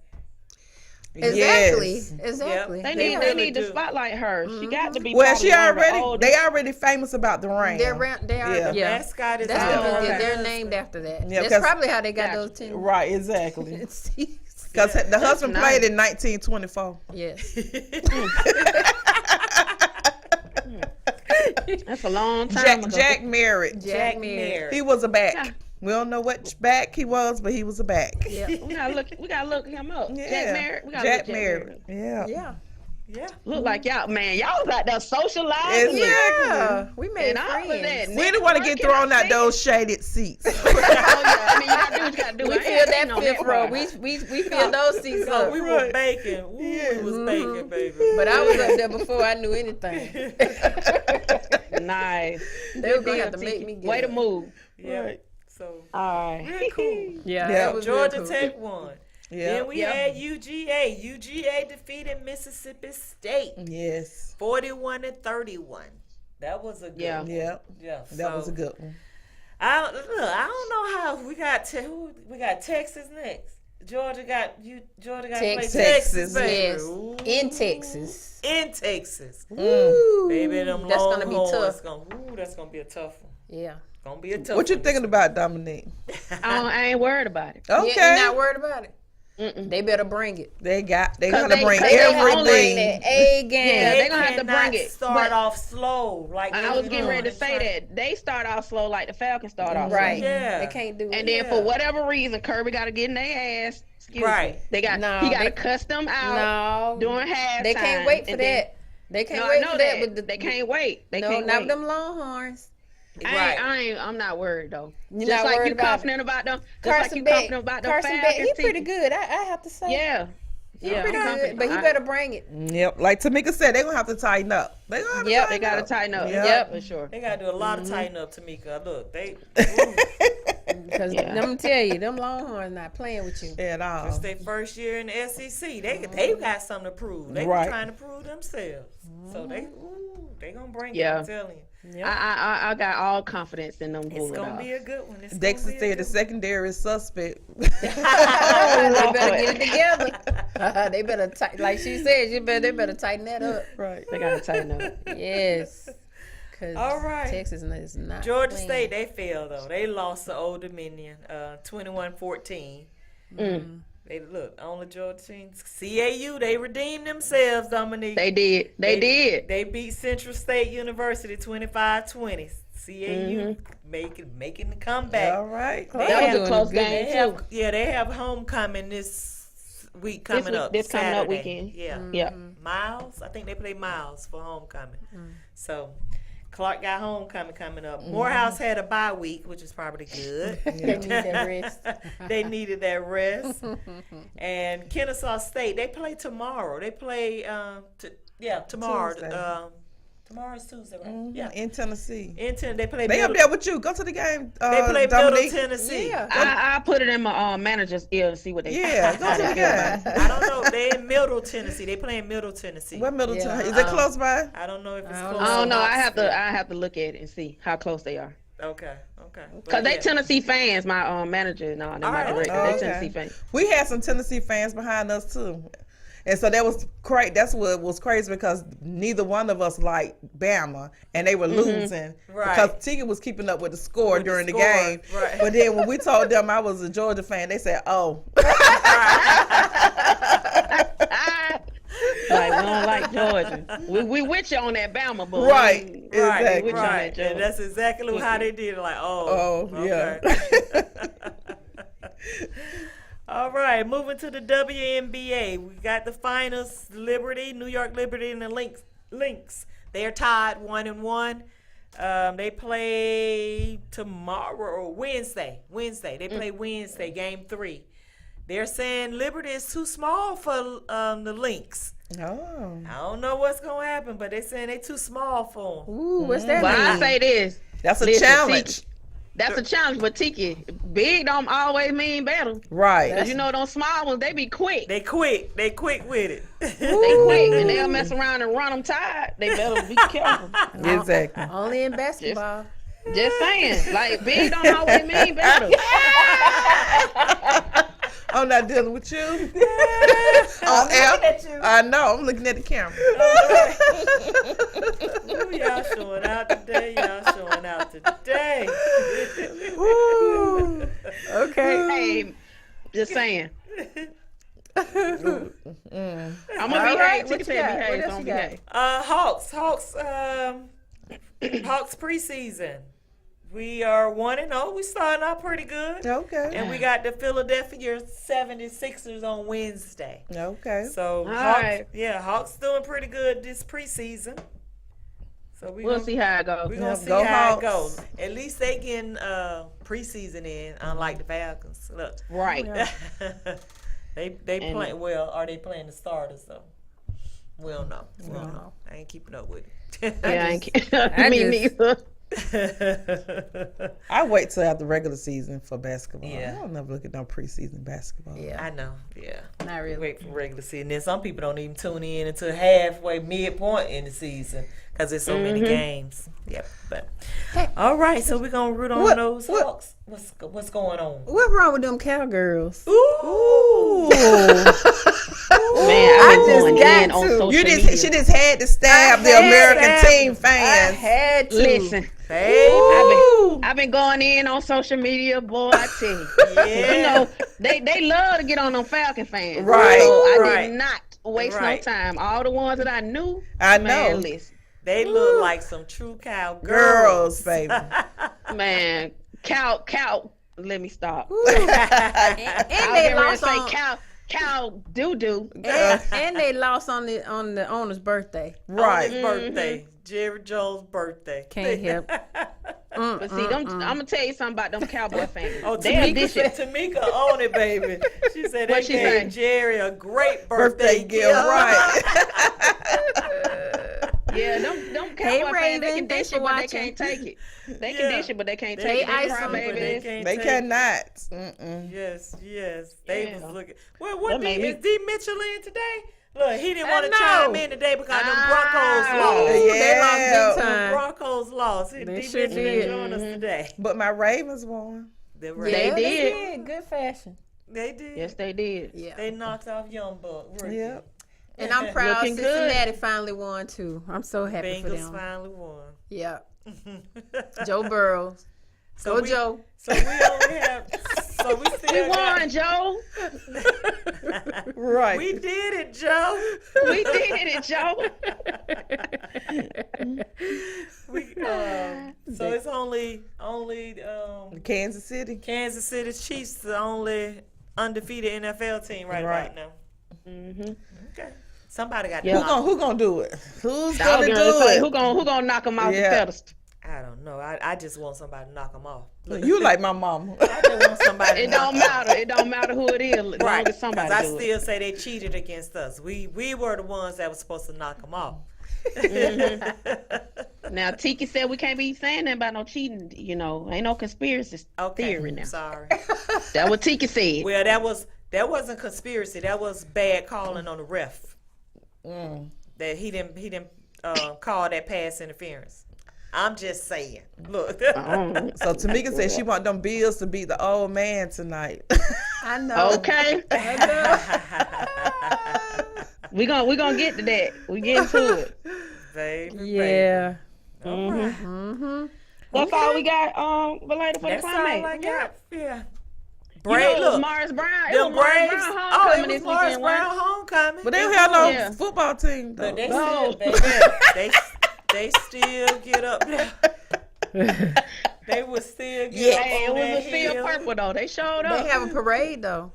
Exactly. Yes. Exactly. They They need really they need do. to spotlight her. She got to be. Well, probably she one of the already oldest. they already famous about the rain. They are. Yeah. Yeah. Mascot is That's our because they're husband. named after that. Yeah, That's 'cause- probably how they got Yeah. those 10 Right, exactly. seats. Because the husband nice. played in 1924. Yes. That's a long time ago. Jack Merritt. Jack Merritt. Merritt. He was a back. Yeah. We don't know which back he was, but he was a back. Yeah. We gotta look him up. Yeah. Jack Merritt. We gotta Jack look Jack Merritt. Merritt. Yeah. Yeah. Yeah. Look like y'all, man. Y'all got that socializing. Exactly. Yeah. We made And all of that. friends. We didn't want to get thrown out those shaded seats. Oh, yeah. I mean, you gotta do what you gotta do. We I ain't filled hating that on fifth row. part. We filled those seats So up. we were baking. Ooh, we was baking, baby. But I was up there before I knew anything. Nice. They were gonna have to make me get Way to up. move. Yeah. Right. So All right. real cool. Yeah. Yeah. That was real Georgia cool. Tech won. Yeah. Then we had UGA. UGA defeated Mississippi State Yes. 41-31. That was a good Yeah. one. Yeah. Yeah. That was so- a good one. I don't know how we got we got Texas next. Georgia got to play Texas. Texas, baby. Yes. Ooh. In Texas. In Texas. Ooh. Baby, them That's gonna be Longhorns tough. That's gonna be a tough one. Yeah. Gonna be a tough What you one. thinking about, Dominique? I ain't worried about it. Okay. Yeah, you're not worried about it. They better bring it. They gotta they- bring 'cause they have everything. only- A game. Yeah, They they gonna have to cannot bring it. Start But- off slow, like I was getting ready to say that. They start off slow like the Falcons start off Right. slow. Yeah. They can't do it. And then for whatever reason, Kirby got to get in their ass. Excuse Right. me. They got No, he got to they- cuss them out No. during halftime. They can't wait for and then- that. They can't No, I wait know for that. that. With the, They can't wait. They no, can't not wait. with them Longhorns. I'm not worried though. You're Just not like worried you about confident about them. Just like Carson you Beck. confident about them Carson Beck, Falcons he's pretty team. good. I have to say. Yeah. Yeah, Pretty I'm good, confident. but he better bring it. Yep. Like Tamika said, they're gonna have to tighten up. They gonna have to Yep, tighten they gotta up. tighten up. Yep. Yep, for sure. They gotta do a lot of tighten up, Tamika. Look, they Because Yeah. I'm gonna tell you, them Longhorns not playing with you. At all. it's their first year in the SEC. They got something to prove. They Right. trying to prove themselves. So they gonna bring Yeah. it. I'm telling you, I got all confidence in them it's Bulldogs. gonna be a good one. It's Dexter gonna be a said the good secondary is suspect. They better get it together. They better like she said. They better tighten that up. Right. They gotta tighten up. Yes. Cause All right. Texas is not. Georgia playing. State, they failed though. They lost to Old Dominion, 21-14. They look on the Georgia team. CAU, they redeemed themselves, Dominique. They did. They did. They beat Central State University 25-20. CAU making the comeback. All right. They That was have- a close They game too. they have homecoming this week coming week- up. this coming up Saturday. weekend. Yeah. Yeah. Miles, I think they play Miles for homecoming. So Clark got homecoming coming up. Morehouse had a bye week, which is probably good. They need that rest. They needed that rest. And Kennesaw State, they play tomorrow. They play tomorrow. Tuesday. Tomorrow's Tuesday, right? Yeah. In Tennessee. They play They up Middle, there with you. Go to the game. they play Dominique. Middle Tennessee. Yeah. I put it in my manager's ear to see what they. Yeah, go to the game. I don't know. They in Middle Tennessee. They play in Middle Tennessee. What middle Yeah. time? Is it close by? I don't know if it's I don't close. I don't know. or I not. have to look at it and see how close they are. Okay. But Cause they yeah. Tennessee fans. My manager and all, my right. director, Oh, they okay. Tennessee fans. We had some Tennessee fans behind us too. And so that was crazy. That's what was crazy because neither one of us liked Bama, and they were losing Right. because Tigger was keeping up with the score With the during the score, game. right. But then when we told them I was a Georgia fan, they said, "Oh, Like we don't like Georgia. We with you on that Bama, but right, we- exactly." Which one? Right. And that's exactly how they did it. Like, Oh, yeah. okay. All right, moving to the WNBA. We got the finals. New York Liberty, and the Lynx. They are tied 1-1. They play tomorrow or Wednesday. They play Wednesday, game 3. They're saying Liberty is too small for the Lynx. Oh, I don't know what's gonna happen, but they're saying they too small for them. Ooh, what's that But I mean? say this. that's a Listen, challenge, Tiki, that's a challenge, but Tiki, big don't always mean better. right? Cause you know those small ones, they be quick. They quick with it. They quick and they'll mess around and run them tired. They better be careful. Exactly. Only in basketball. Just saying, like big don't always mean better. I'm not dealing with you. On air. I know. I'm looking at the camera. Ooh, y'all showing out today. Woo. Okay. Hey, just saying. I'm gonna All behave. right, Tiki what you said got? behave, What so else I'm you got? behave. Hawks preseason. We are 1-0. We starting out pretty good. Okay. And we got the Philadelphia 76ers on Wednesday. Okay. So right. Hawks doing pretty good this preseason. So We'll see how it goes. We're gonna Yeah, see go how Hawks. it goes. At least they getting preseason in, unlike the Falcons. Look, Right. they And- play well. Are they playing the starters though? We don't know. We don't know. I ain't keeping up with it. Yeah, me neither. I wait till after regular season for basketball. Yeah. I don't never look at no preseason basketball. Yeah, I know. Yeah. not really. Wait for regular season. Then some people don't even tune in until halfway, midpoint in the season, because there's so many games. Yep. But all right, so we're gonna root on What- those what- Hawks. What's going on? What's wrong with them cowgirls? Ooh. Man, I I've been just going got in on to. social You media. she just had to stab I the had American to. team I fans. had to. Listen, Baby. I've been going in on social media, boy. I tell you, Yeah. you know they love to get on them Falcon fans. Right, So I right. did not waste Right. no time. All the ones that I knew, I man, know. listen, They look like some true cowgirls. Girls, baby. man, cow. Let me stop. And I they was getting ready to lost say on. cow doo doo. And they lost on the owner's birthday. On Right. his birthday. Jerry Jones' birthday. Can't help. But see, I'm gonna tell you something about them Cowboy fans. Oh, They'll Tamika dish said, it. Tamika own it, baby. She said they What she gave say? Jerry a great Birthday gift, right? Yeah, them Cowboy Hey, fans, they Raven, can dish thanks it, for but they watching. can't take it. They Yeah. can dish it, but they can't They take it. ice They them, cry but babies. can't They take it. cannot. Mm-mm. Yes. They Yeah. was looking. Well, what That made me- is D Mitchell in today? Look, he didn't want to no. chime in today because them Broncos Ah. lost. Ooh, they lost Yeah. big The time. Broncos lost. They D sure Mitchell didn't did. join us today. But my Ravens won. The Yeah, Ravens- They they did. did. Good fashion. They did. Yes, they did. Yeah. They knocked off Young Buck. rookie. Yep. And I'm proud Looking good. Cincinnati finally won too. I'm so happy for Bengals them. finally won. Yeah. Joe Burrow. So Go we- Joe. So we only have. So we We still won, Joe. Right. We did it, Joe. We did it, Joe. So it's only Kansas City. Kansas City Chiefs, the only undefeated NFL team right Right. now. Mm-hmm. Okay. Somebody got Yeah. to Who gonna do it? Who's I was gonna gonna do say, it? who gonna knock them off Yeah. the pedestal? I don't know. I just want somebody to knock them off. You like my mama. I just want somebody to It knock don't matter. It don't matter who it is, as long Right. as somebody I do it. still say they cheated against us. We were the ones that were supposed to knock them off. Now Tiki said we can't be saying that about no cheating. You know, ain't no conspiracy Okay. theory now. Sorry. That's what Tiki said. Well, that wasn't conspiracy. That was bad calling on the ref. That he didn't call that pass interference. I'm just saying. Look. So Tamika said she want them Bills to beat the old man tonight. I know. Okay, we gonna get to that. We get to it. Baby, Yeah. All right. Mm-hmm. That's all we got. Related for That's the all climate. I got. Yeah. You know, Brave, it was look. Morris Brown. It Them was Morris Braves. Brown Oh, homecoming it was this Morris weekend. wasn't Brown homecoming. But they don't have no Yeah. football team though. But they No. still, baby, they still get up there. They would still get it? up Hey, it on was that a field hill. purple though. They showed up. They have a parade though.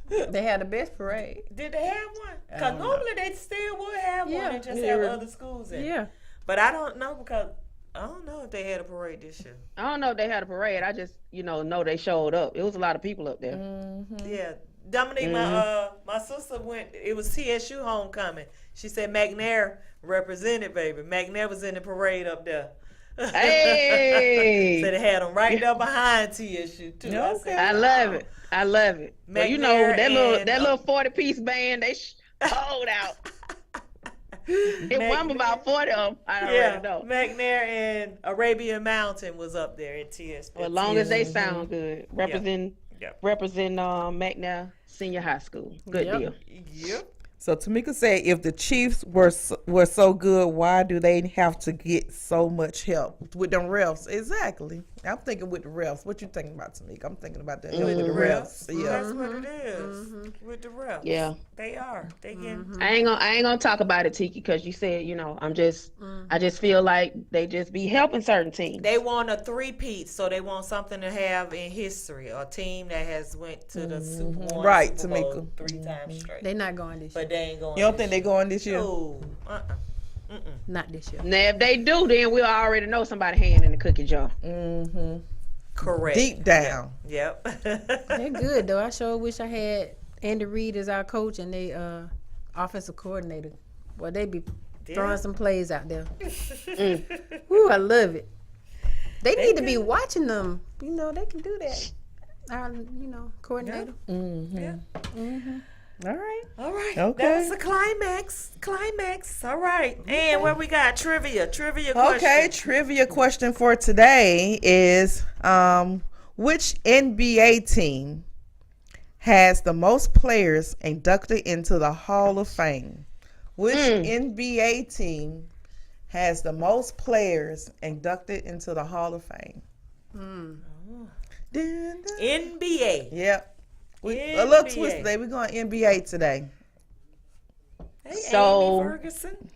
They had the best parade. Did they have one? Because don't know. normally they still would have one Yeah. and just Yeah. have other schools in. Yeah. But I don't know because I don't know if they had a parade this year. I don't know if they had a parade. I just, know they showed up. It was a lot of people up there. Yeah. Dominique, my sister went, it was TSU homecoming. She said McNair represented, baby. McNair was in the parade up there. Hey, So they had them right there behind TSU too. Okay. I love it. I love it. But you know McNair that and, little 40-piece band they hold out. It won about 40 of them. I Yeah, already know. McNair and Arabian Mountain was up there at TSU. Well, as long as they sound good, represent Yep. McNair Senior High School. Good Yep. deal. Yep. So Tamika said, if the Chiefs were so good, why do they have to get so much help with them refs? Exactly. I'm thinking with the refs. What you thinking about, Tamika? I'm thinking about the help with the refs. Yeah. That's what it is with the refs. Yeah. They are. They getting. I ain't gonna talk about it, Tiki, because you said, I just feel like they just be helping certain teams. They want a three-peat, so they want something to have in history. A team that has went to the Super Bowl, Right, Super Bowl Tamika. 3 times straight. They're not going this year. But they ain't going. You don't think they going this year? No. Not this year. Now, if they do, then we'll already know somebody hand in the cookie jar. Mm-hmm. Correct. Deep down. Yep. They're good though. I sure wish I had Andy Reid as our coach and they offensive coordinator. Well, they be throwing some plays out there. Woo, I love it. They need to be watching them. They can do that. Our, coordinator. Yeah. All right. All right. Okay. That was the climax. All right. And where we got trivia question. Okay, trivia question for today is which NBA team has the most players inducted into the Hall of Fame? Which NBA team has the most players inducted into the Hall of Fame? Dun, dun. NBA. Yep. A NBA. little twist today. We're going NBA today. Hey, So- Amy Ferguson.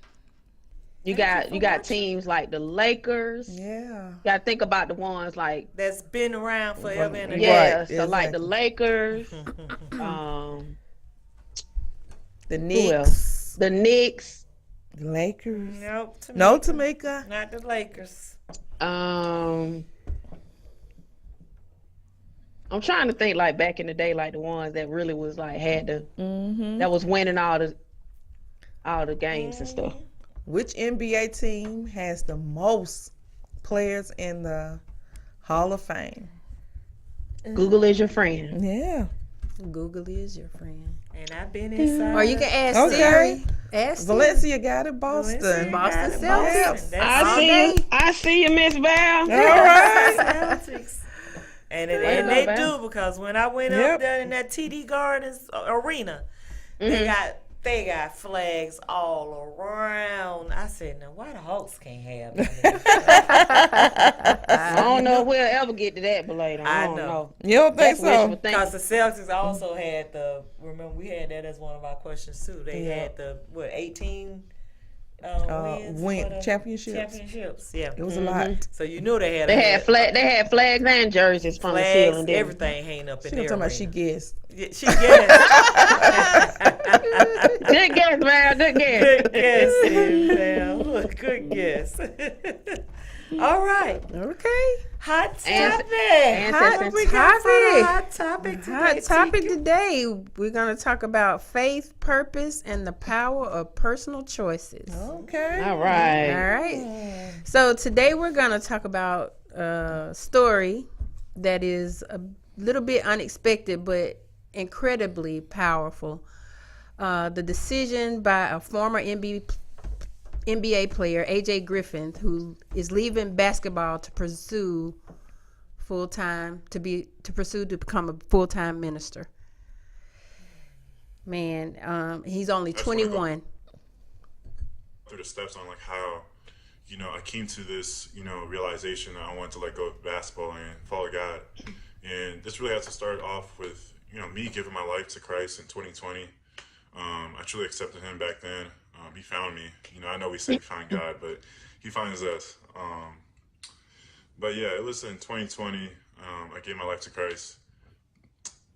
You got teams like the Lakers. Yeah. You got to think about the ones like That's been around forever and a day. yeah, Right, so like the exactly. Lakers, The else? Knicks. the Knicks, Lakers. Nope. Tamika. No, Tamika. Not the Lakers. I'm trying to think like back in the day, like the ones that really was like had to that was winning all the games and stuff. Which NBA team has the most players in the Hall of Fame? Google is your friend. Yeah. Google is your friend. And I've been inside. Or you can ask Okay. Siri. Ask Siri. Valencia got it. Boston. Valencia got Boston it. Celtics. That's all I see you, Miss Val. All right. Celtics. And Way to go, they Val. do, because when I went Yep. up there in that TD Gardens arena, they got flags all around. I said, now why the Hawks can't have them? I don't know if we'll ever get to that, but later. I I don't know. know. You don't think That's wishful so? Because thinking. the Celtics also had remember we had that as one of our questions too. They Yeah. had 18 wins Win for the championships. Championships, yeah. It was a lot. So you knew they had They had flags and jerseys from the ceiling. flags, didn't they? everything hanging up She in was there. talking about she guessed. She guessed. Good guess, man. Good guess. Good guess, Sam. Look, good guess. All right. Okay. Hot topic. Ancestors. What we got for the topic. hot topic today? Hot topic Tika? today. We're going to talk about faith, purpose, and the power of personal choices. Okay. All right. All right. So today we're going to talk about a story that is a little bit unexpected but incredibly powerful. The decision by a former NBA player, AJ Griffin, who is leaving basketball to pursue to become a full-time minister. Man, he's only That's one of the- 21. Through the steps on like how, I came to this, realization that I wanted to let go of basketball and follow God. And this really had to start off with, me giving my life to Christ in 2020. I truly accepted him back then. He found me. I know we say we find God, but he finds us. But yeah, it was in 2020. I gave my life to Christ,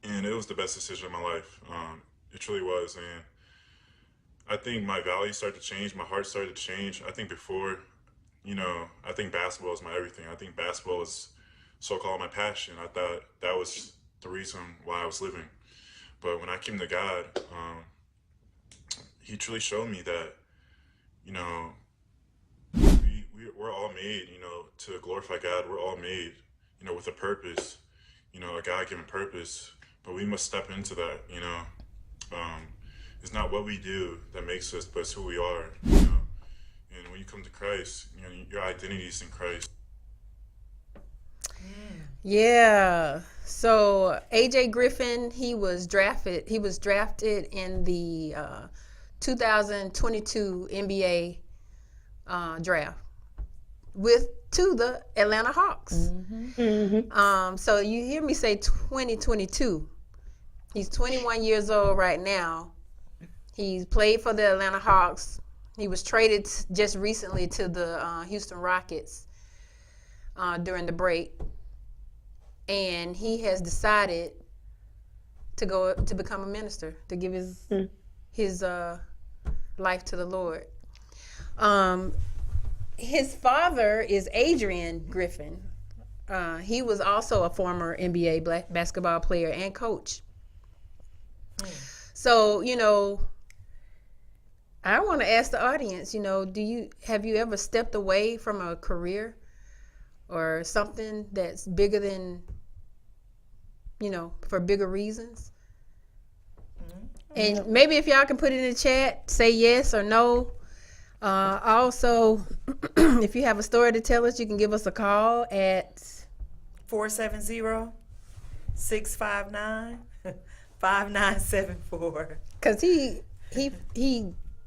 and it was the best decision of my life. It truly was. And I think my values started to change. My heart started to change. I think before, I think basketball is my everything. I think basketball is so-called my passion. I thought that was the reason why I was living. But when I came to God, he truly showed me that, we're all made, to glorify God. We're all made, with a purpose, a God-given purpose. But we must step into that, It's not what we do that makes us, but it's who we are, And when you come to Christ, your identity is in Christ. Yeah. So AJ Griffin, he was drafted in the 2022 NBA draft to the Atlanta Hawks. So you hear me say 2022. He's 21 years old right now. He's played for the Atlanta Hawks. He was traded just recently to the Houston Rockets during the break. And he has decided to become a minister, to give his life to the Lord. His father is Adrian Griffin. He was also a former NBA basketball player and coach. So, I want to ask the audience, have you ever stepped away from a career or something that's bigger than, for bigger reasons? And maybe if y'all can put it in the chat, say yes or no. Also, if you have a story to tell us, you can give us a call at 470-659-5974. because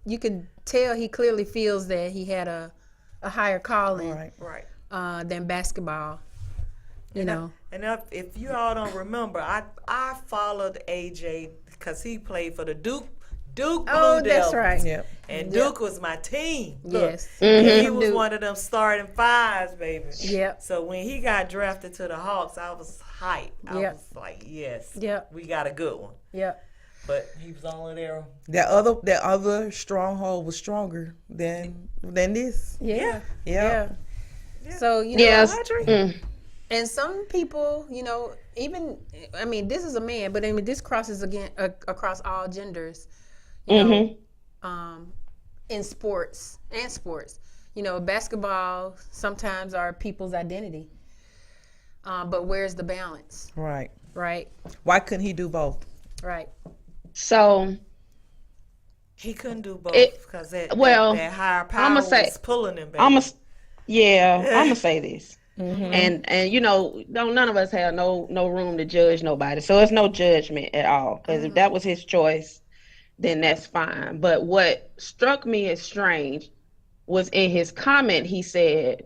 you can tell he clearly feels that he had a higher calling Right. than basketball. And if you all don't remember, I followed AJ because he played for the Duke Blue Oh, that's Devils. right. Yep. And Duke was my team. Look, Yes. and he was Duke. one of them starting fives, baby. Yep. So when he got drafted to the Hawks, I was hyped. I Yep. was like, yes, Yep. we got a good one. Yep. But he was only there. That other stronghold was stronger than this. Yeah. Yeah. So, you know, Yes. Audrey? and some people, you know, even, I mean, this is a man, but I mean, this crosses again across all genders, you know, in sports and sports. You know, basketball sometimes are people's identity. But where's the balance? Right. Right? Why couldn't he do both? Right. So He couldn't do both It- because that higher power I'ma say- was pulling him back. I'm gonna say this, and you know, none of us have no room to judge nobody, so it's no judgment at all. Because if that was his choice, then that's fine. But what struck me as strange was in his comment, he said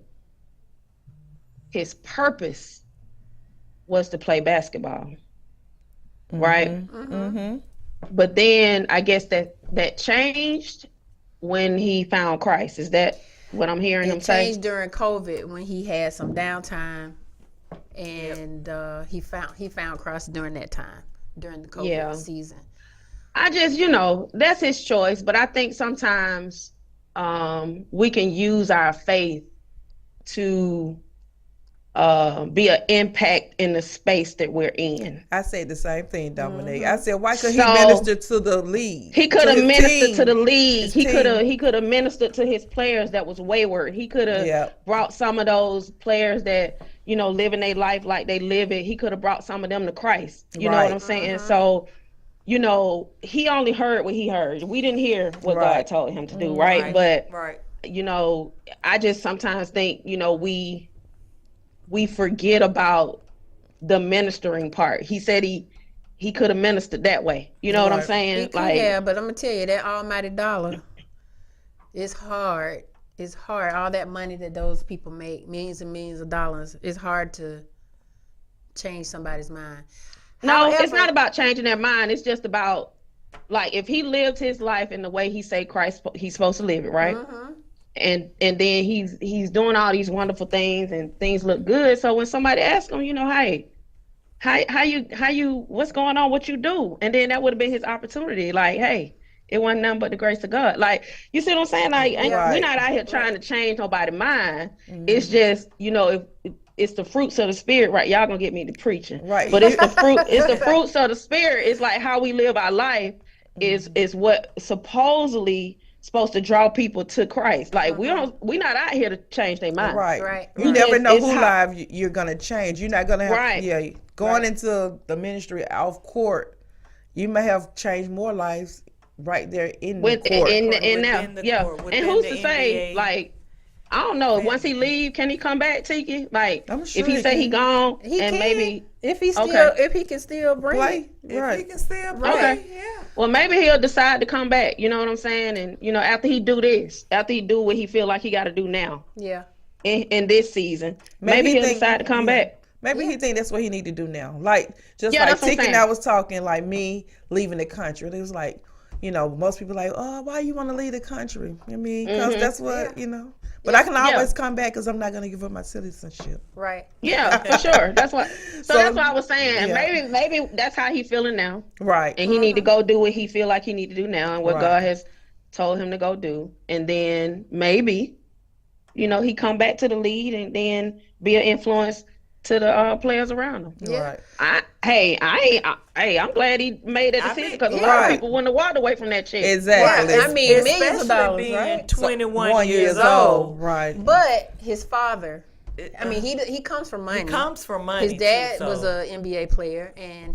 his purpose was to play basketball, right? But then I guess that changed when he found Christ. Is that what I'm hearing him It say? changed during COVID when he had some downtime, and he found Christ during that time, during the COVID season. I just, you know, that's his choice. But I think sometimes we can use our faith to be an impact in the space that we're in. I said the same thing, Dominique. I said, why could he So, minister to the league? He could to have his ministered team? to the league. His He team. could have ministered to his players that was wayward. He could have Yep. brought some of those players that, you know, living their life like they live it. He could have brought some of them to Christ. You know Right. what I'm saying? So, you know, he only heard what he heard. We didn't hear what Right. God told him to do, right? But Right. you know, I just sometimes think, you know, we forget about the ministering part. He said he could have ministered that way. You know what I'm Right. saying? Yeah, but I'm gonna tell you that almighty dollar is hard. It's hard. All that money that those people make, millions and millions of dollars, it's hard to change somebody's mind. no, it's However- not about changing their mind. It's just about, like, if he lived his life in the way he say Christ he's supposed to live it, right? And then he's doing all these wonderful things and things look good. So when somebody asks him, you know, hey, how you what's going on, what you do? And then that would have been his opportunity. Like, hey, it wasn't nothing but the grace of God. Like, you see what I'm saying? Like, Right. we're not out here trying to change nobody's mind. It's just, you know, if it's the fruits of the spirit, right? Y'all gonna get me to preaching. Right. But it's the fruits of the spirit. It's like how we live our life is what supposedly supposed to draw people to Christ. Like, we're not out here to change their mind. Right. Right. You never know It's who hot. life you're gonna change. You're not gonna have. Right. Yeah. Going into the ministry off court, you may have changed more lives right there in the court. In Within now, the yeah. court, And within who's the to say, NBA. like, I don't know. Once he leave, can he come back, Tiki? Like, I'm sure if he he say he can. gone, He and can, maybe, if he still Okay. if he can still bring Play. it. If he Right. can still play, Okay. yeah. well, maybe he'll decide to come back. You know what I'm saying? And you know, after he do this, after he do what he feel like he got to do now Yeah. in this season, maybe he he'll think- decide to come yeah. back. Maybe he think that's what he need to do now. Like, just Yeah, like that's what I'm Tiki and saying. I was talking, like me leaving the country. It was like, you know, most people like, oh, why you want to leave the country? I mean, because that's what, you know. But I can always come back because I'm not going to give up my citizenship. Right. Yeah, for sure. That's what. So that's what I was saying. yeah. Maybe that's how he feeling now. Right. And he need to go do what he feel like he need to do now and what Right. God has told him to go do. And then maybe, you know, he come back to the lead and then be an influence to the players around him. Yeah. Right. I'm glad he made that I decision mean, because a lot right. of people wouldn't have walked away from that chick. Exactly. I mean, millions of Especially dollars, being right? 21 years old. Right. But his father, I mean, he comes from money. He comes from money. His dad too, was so. a NBA player and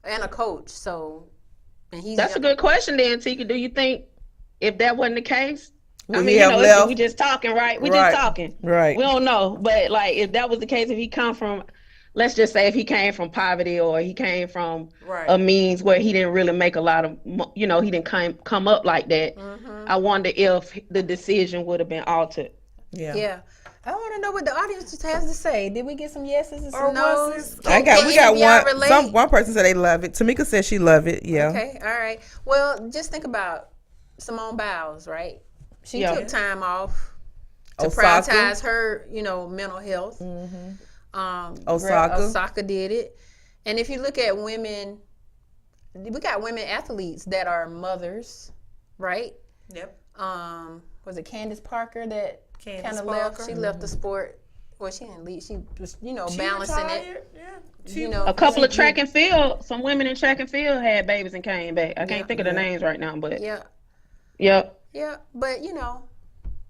a coach. So, and he's That's a good question then, Tika. Do you think if that wasn't the case? Would he have it's- left? we just talking, right? We Right. just talking. Right. We don't know. But like if that was the case, if he come from, let's just say if he came from poverty or he came from Right. a means where he didn't really make a lot of, you know, he didn't come up like that. I wonder if the decision would have been altered. Yeah. Yeah. I want to know what the audience just has to say. Did we get some yeses and Or some was no's? this- We got y'all one. relate? One person said they love it. Tamika said she love it. Yeah. Okay, all right. Well, just think about Simone Biles, right? She Yeah. took time off to Osaka. prioritize her, you know, mental health. Osaka. Osaka did it. And if you look at women we got women athletes that are mothers, right? Yep. Was it Candace Parker that Candace kind of Parker. left? She left the sport. Well, she didn't leave. She was, She balancing it. retired. Yeah. She, You know, A couple of track and field, some women in track and field had babies and came back. I can't Yeah. think of the names right now, but Yeah, yep. yeah. But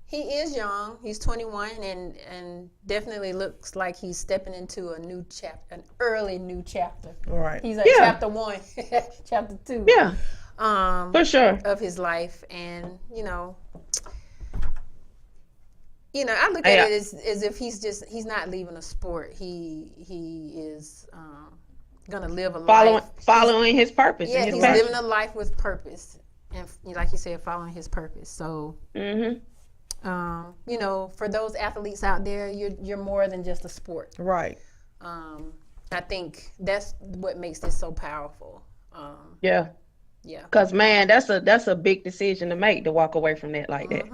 he is young. He's 21, and definitely looks like he's stepping into a new chapter, an early new chapter. Right. He's at Yeah. chapter 1, chapter 2. Yeah, for sure. Of his life, and I look Hey, at it as if he's not leaving a sport. He is gonna live a life. Following his purpose. Yeah, and his he's passion. living a life with purpose, and like you said, following his purpose. So, for those athletes out there, you're more than just a sport. Right. I think that's what makes this so powerful. Yeah, Yeah. cause man, that's a big decision to make, to walk away from that like that.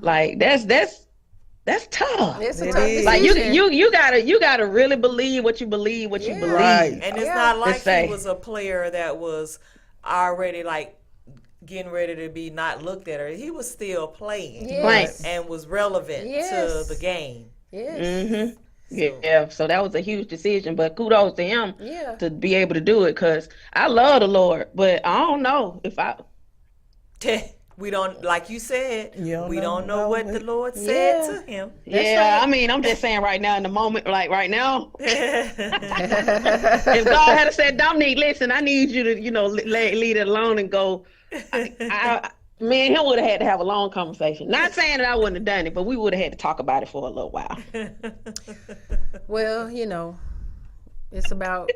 Like that's tough. It's a It tough is. Like decision. you gotta really believe what you believe, what you believe. Right. and it's Yeah. not like Let's say. he was a player that was already like getting ready to be not looked at, or he was still playing Yes. and was relevant Yes. to the game. Yes. Yeah, so that was a huge decision, but kudos to him Yeah. to be able to do it, because I love the Lord, but I don't know if I. We don't, like you said, You we don't don't know know what what- the Lord Yeah. said to him. Yeah, I mean, I'm just saying right now in the moment, like right now, if God had said, Dominique, listen, I need you to, leave it alone and go, me and him would have had to have a long conversation. Not saying that I wouldn't have done it, but we would have had to talk about it for a little while. Well, it's about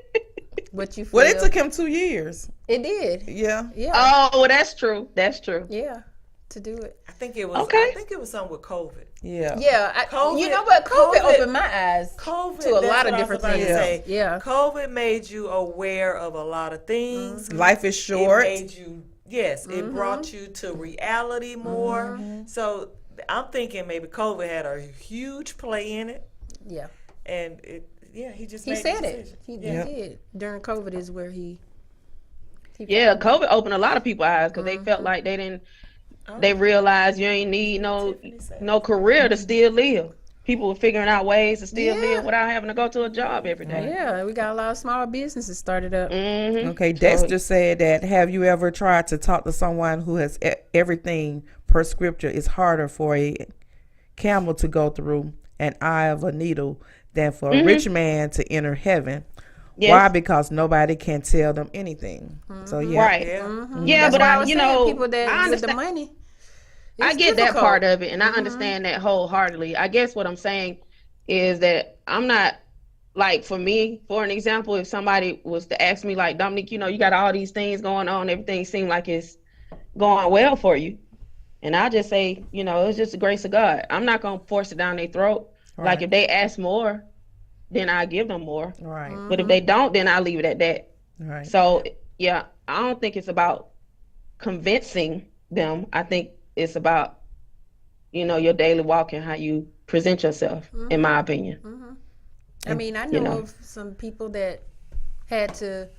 what you feel. Well, it took him 2 years. It did. Yeah. Yeah. Oh, well, that's true. That's true. Yeah. To do it. I think it was. Okay. I think it was something with COVID. Yeah. Yeah. COVID- You know what? COVID COVID- opened my eyes COVID to a that's lot what of I was different about to things. say. Yeah. COVID made you aware of a lot of things. Life is short. It made you, yes, it brought you to reality more. So I'm thinking maybe COVID had a huge play in it, Yeah. and he just He made said the it. decision. He Yeah. did. During COVID is where he Yeah, COVID opened a lot of people's eyes because they felt like they didn't. They realized you ain't need Tiffany said. no career to still live. People were figuring out ways to still Yeah. live without having to go to a job every day. Yeah, we got a lot of small businesses started up. Mm-hmm. Okay, Dexter said that, have you ever tried to talk to someone who has everything per scripture? It's harder for a camel to go through an eye of a needle than for a rich man to enter heaven. Yes. Why? Because nobody can tell them anything. So yeah. Right. Yeah. Yeah, That's but why I I, was you saying know, people I that with the understand. money. I it's get that difficult. part of it, and I understand that wholeheartedly. I guess what I'm saying is that I'm not, like, for me, for an example, if somebody was to ask me, like, Dominique, you got all these things going on, everything seems like it's going well for you, and I just say, it's just the grace of God. I'm not gonna force it down their throat. Right. Like, if they ask more, then I give them more. Right. But if they don't, then I leave it at that. Right. So yeah, I don't think it's about convincing them. I think it's about, your daily walk and how you present yourself, in my opinion. I mean, I know of some people that had to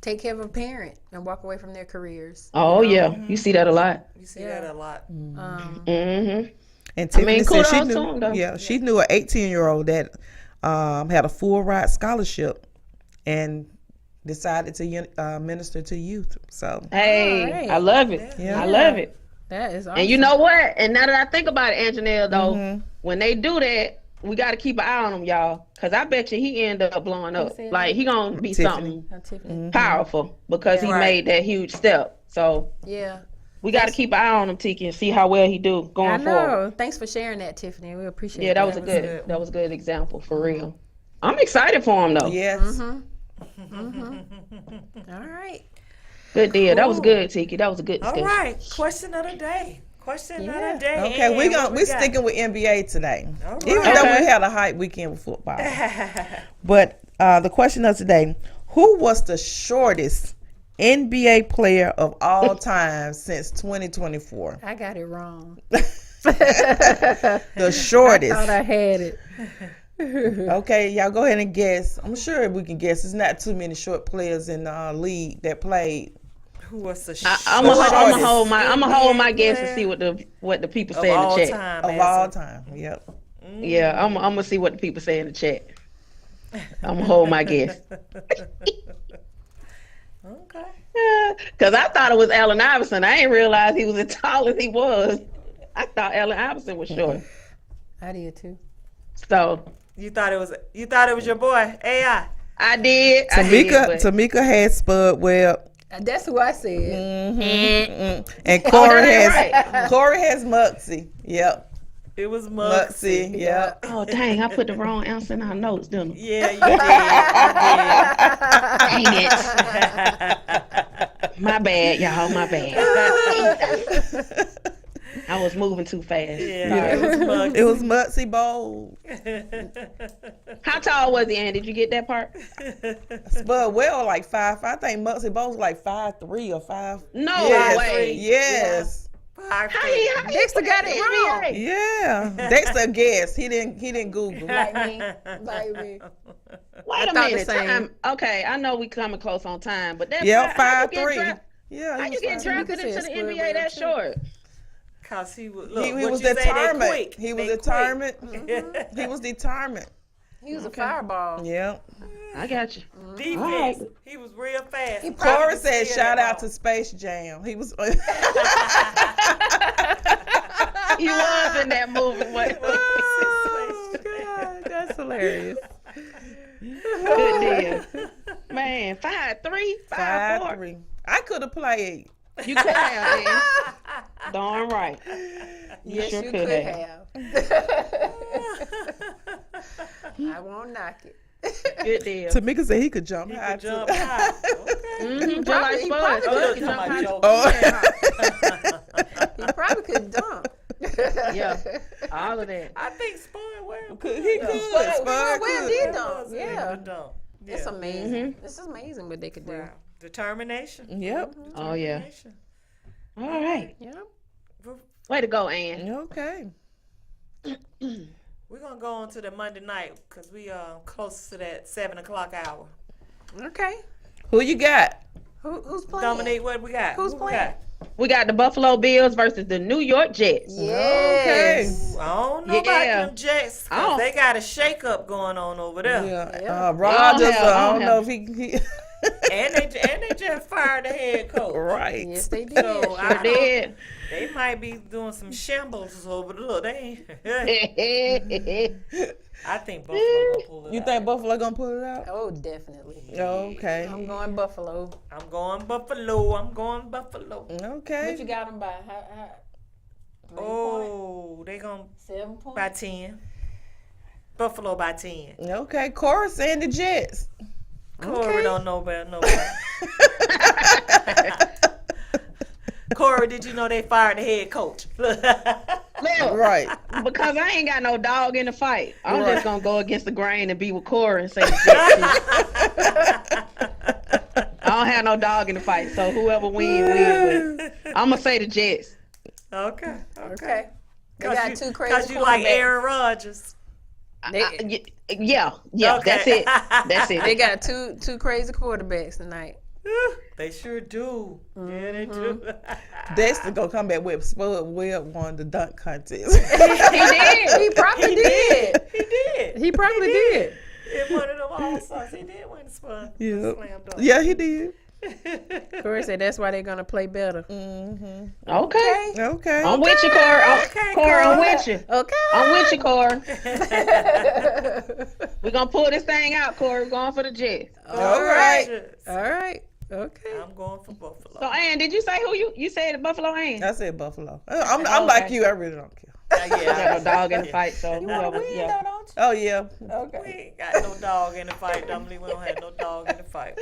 take care of a parent and walk away from their careers. Oh yeah, you see that a lot. You see that a lot. Mm-hmm. And Tiffany said she kudos to knew. him, though. Yeah, she knew an 18-year-old that had a full ride scholarship and decided to minister to youth. So Hey, Alright. I love it. Yeah. I love it. That is awesome. And you know what? And now that I think about it, Anjanelle, though, when they do that, we got to keep an eye on him, y'all. Because I bet you he end up blowing up. said Like, he going to be Tiffany. something Tiffany. powerful because he Right. made that huge step. So Yeah. we got to keep an eye on him, Tiki, and see how well he do I going know. forward. Thanks for sharing that, Tiffany. We appreciate Yeah, that that. was a was good, good. that was a good example, for real. I'm excited for him, though. yes, All right. Good deal. That was Cool. good, Tiki. That was a good All discussion. right, question of the day. Question of the day. okay, And we're what we got? sticking with NBA today, All even right. though Okay. we had a hype weekend with football. But the question of today: who was the shortest NBA player of all time since 2024? I got it wrong. The I shortest. thought I had it. Okay, y'all go ahead and guess. I'm sure we can guess. There's not too many short players in the league that played. Who was the I'm gonna shortest hold my NBA guess and player see what the people of say in the all chat. time? Of as all a- time. Yep. Yeah, I'm gonna see what the people say in the chat. I'm gonna hold my guess. Okay. Cause I thought it was Allen Iverson. I didn't realize he was as tall as he was. I thought Allen Iverson was short. I did too. So You thought it was your boy AI. I did. Tamika had Spud Webb. That's who I said. And Oh, Corey that ain't has Corey has Muxie. Yep. It was Muggsy. Muxie. Yep. Oh dang! I put the wrong answer in our notes, didn't I? Yeah, you did. Dang it! My bad, y'all. My bad. I was moving too fast. Yeah, it was Muggsy. It was Muxie Bowl. How tall was he, Ann? Did you get that part? Spud Webb like 5'5". I think Muxie Bowl was like 5'3" or 5. No Yes. way. Yes. How he Dexter got it wrong. NBA? Yeah. That's a guess. He didn't Google. Like me. Like me. Wait a thought the minute. same. Time. Okay, I know we coming close on time, but that's Yeah, how you get 5'3". draft- Yeah. How he you was get 5'3". drafted said into the Spud NBA Webb, that too. short? Cause he was He look. was what you say, they determined. quick. He was They quick. determined. He was determined. He was a fireball. Yeah. I got you. Defense. Alright. He was real fast. Corey said, "Shout out to Space Jam." He was. He was in that movie. What? God, that's hilarious. Good deal. Man, 5'3", 5'4". 5'3". I could have played. You could have, man. Darn right. Yes, sure you could could have. I won't knock it. Good deal. Tamika said he could jump He high could too. jump high. Okay. Mm-hmm. Just probably- like he Spud. probably Spud could can jump jump high. high. Oh. He probably could dunk. Yeah, all of that. I think Spud Webb. He could. Spud Spud Webb could. did He dunk. was Yeah. able to dunk. It's Yeah. amazing. It's amazing what they could do. Wow. Determination. Yep. Oh yeah. Determination. All right. Yeah. Way to go, Ann. Okay. We're gonna go on to the Monday night because we are close to that 7:00 hour. Okay. Who you got? Who's playing? Dominique, what we got? Who's Who we playing? got? We got the Buffalo Bills versus the New York Jets. Yes. I don't know Yeah. about them Jets. 'Cause Oh. they got a shake-up going on over there. Yeah. Rogers. have- I I don't don't know if he And they just fired the head coach. right. Yes, they did. So I did. they might be doing some shambles over there. Look, they ain't. I think Buffalo gonna pull it You out. think Buffalo gonna pull it out? Oh, definitely. Okay. I'm going Buffalo. I'm going Buffalo. I'm going Buffalo. Okay. What you got them by? How many points? Oh, they gonna 7 points. by 10. Buffalo by 10. Okay. Corey saying the Jets. Corey don't know about nobody. Corey, did you know they fired the head coach? Look, Right. because I ain't got no dog in the fight. I'm Right. just gonna go against the grain and be with Corey and say the Jets. I don't have no dog in the fight, so whoever win. But I'm gonna say the Jets. Okay. Okay. They got two crazy Because you like quarterbacks. Aaron Rodgers. Yeah, Okay. that's it. That's They it. got two crazy quarterbacks tonight. They sure do. Yeah, they do. Dexter gonna come back with Spud Webb won the dunk contest. He did. He probably did. He did. He probably did. In one of them All-Stars, he did win the slam dunk. Yeah, he did. Corey said that's why they're gonna play better. Okay. Okay. I'm with you, Corey. Okay, Corey, I'm with you. Okay. I'm with you, Corey. We're gonna pull this thing out, Corey. We're going for the Jets. All right. All right. Okay. I'm going for Buffalo. So, Ann, did you say who you said Buffalo, Ann? I said Buffalo. I'm like you. I really don't care. I got no dog in the fight, so whoever. Win, Yeah. though, don't Oh yeah. you? We Okay. ain't got no dog in the fight, Dominique. We don't have no dog in the fight.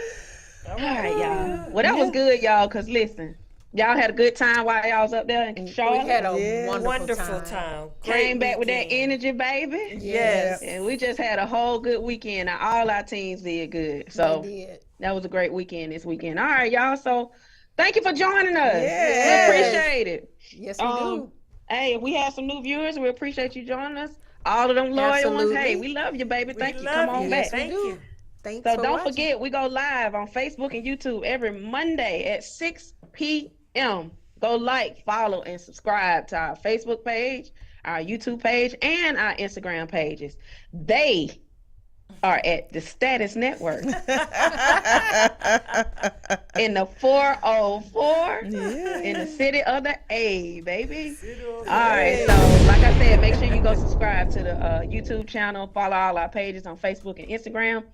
All right, y'all. Well, that was good, y'all. Cause listen, y'all had a good time while y'all was up there in We Charlotte. had a Yeah. Wonderful time. Great Came back with that weekend. energy, baby. Yes. And we just had a whole good weekend. Now, all our teams did good. So They did. that was a great weekend this weekend. All right, y'all. So thank you for joining us. Yes. We appreciate it. Yes, we do. Hey, if we have some new viewers, we appreciate you joining us. all of them loyal ones. Hey, Absolutely. we love you, baby. Thank We you. love Come on you. back. Yes, we Thank do. you. Thanks So for don't watching. forget, we go live on Facebook and YouTube every Monday at 6 p.m. Go like, follow, and subscribe to our Facebook page, our YouTube page, and our Instagram pages. They are at the Status Network in the 404 in the city of the A, baby. All right, so like I said, make sure you go subscribe to the YouTube channel, follow all our pages on Facebook and Instagram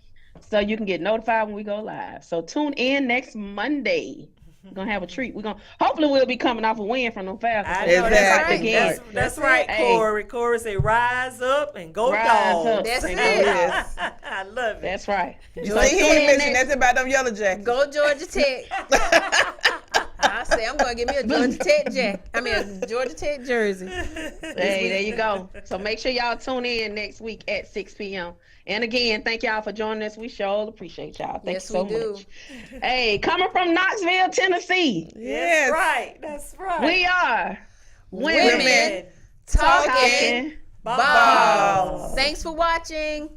so you can get notified when we go live. So tune in next Monday. We're gonna have a treat. Hopefully we'll be coming off a win from them Falcons. I know Exactly. that's right. Again. That's right, Hey. Corey. Corey say, rise up and go Rise dogs. up That's and it. go Yes. I love it. That's right. See, So he tune ain't in mentioned next- nothing about them yellow jackets. Go Georgia Tech. I say I'm gonna give me a Georgia Tech a Georgia Tech jersey. Hey, there you go. So make sure y'all tune in next week at 6 p.m. And again, thank y'all for joining us. We sure appreciate y'all. Thank Yes, you so we do. much. Hey, coming from Knoxville, Tennessee, Yes. That's right. That's right. we are Women Women talking talking Ball. balls. Thanks for watching.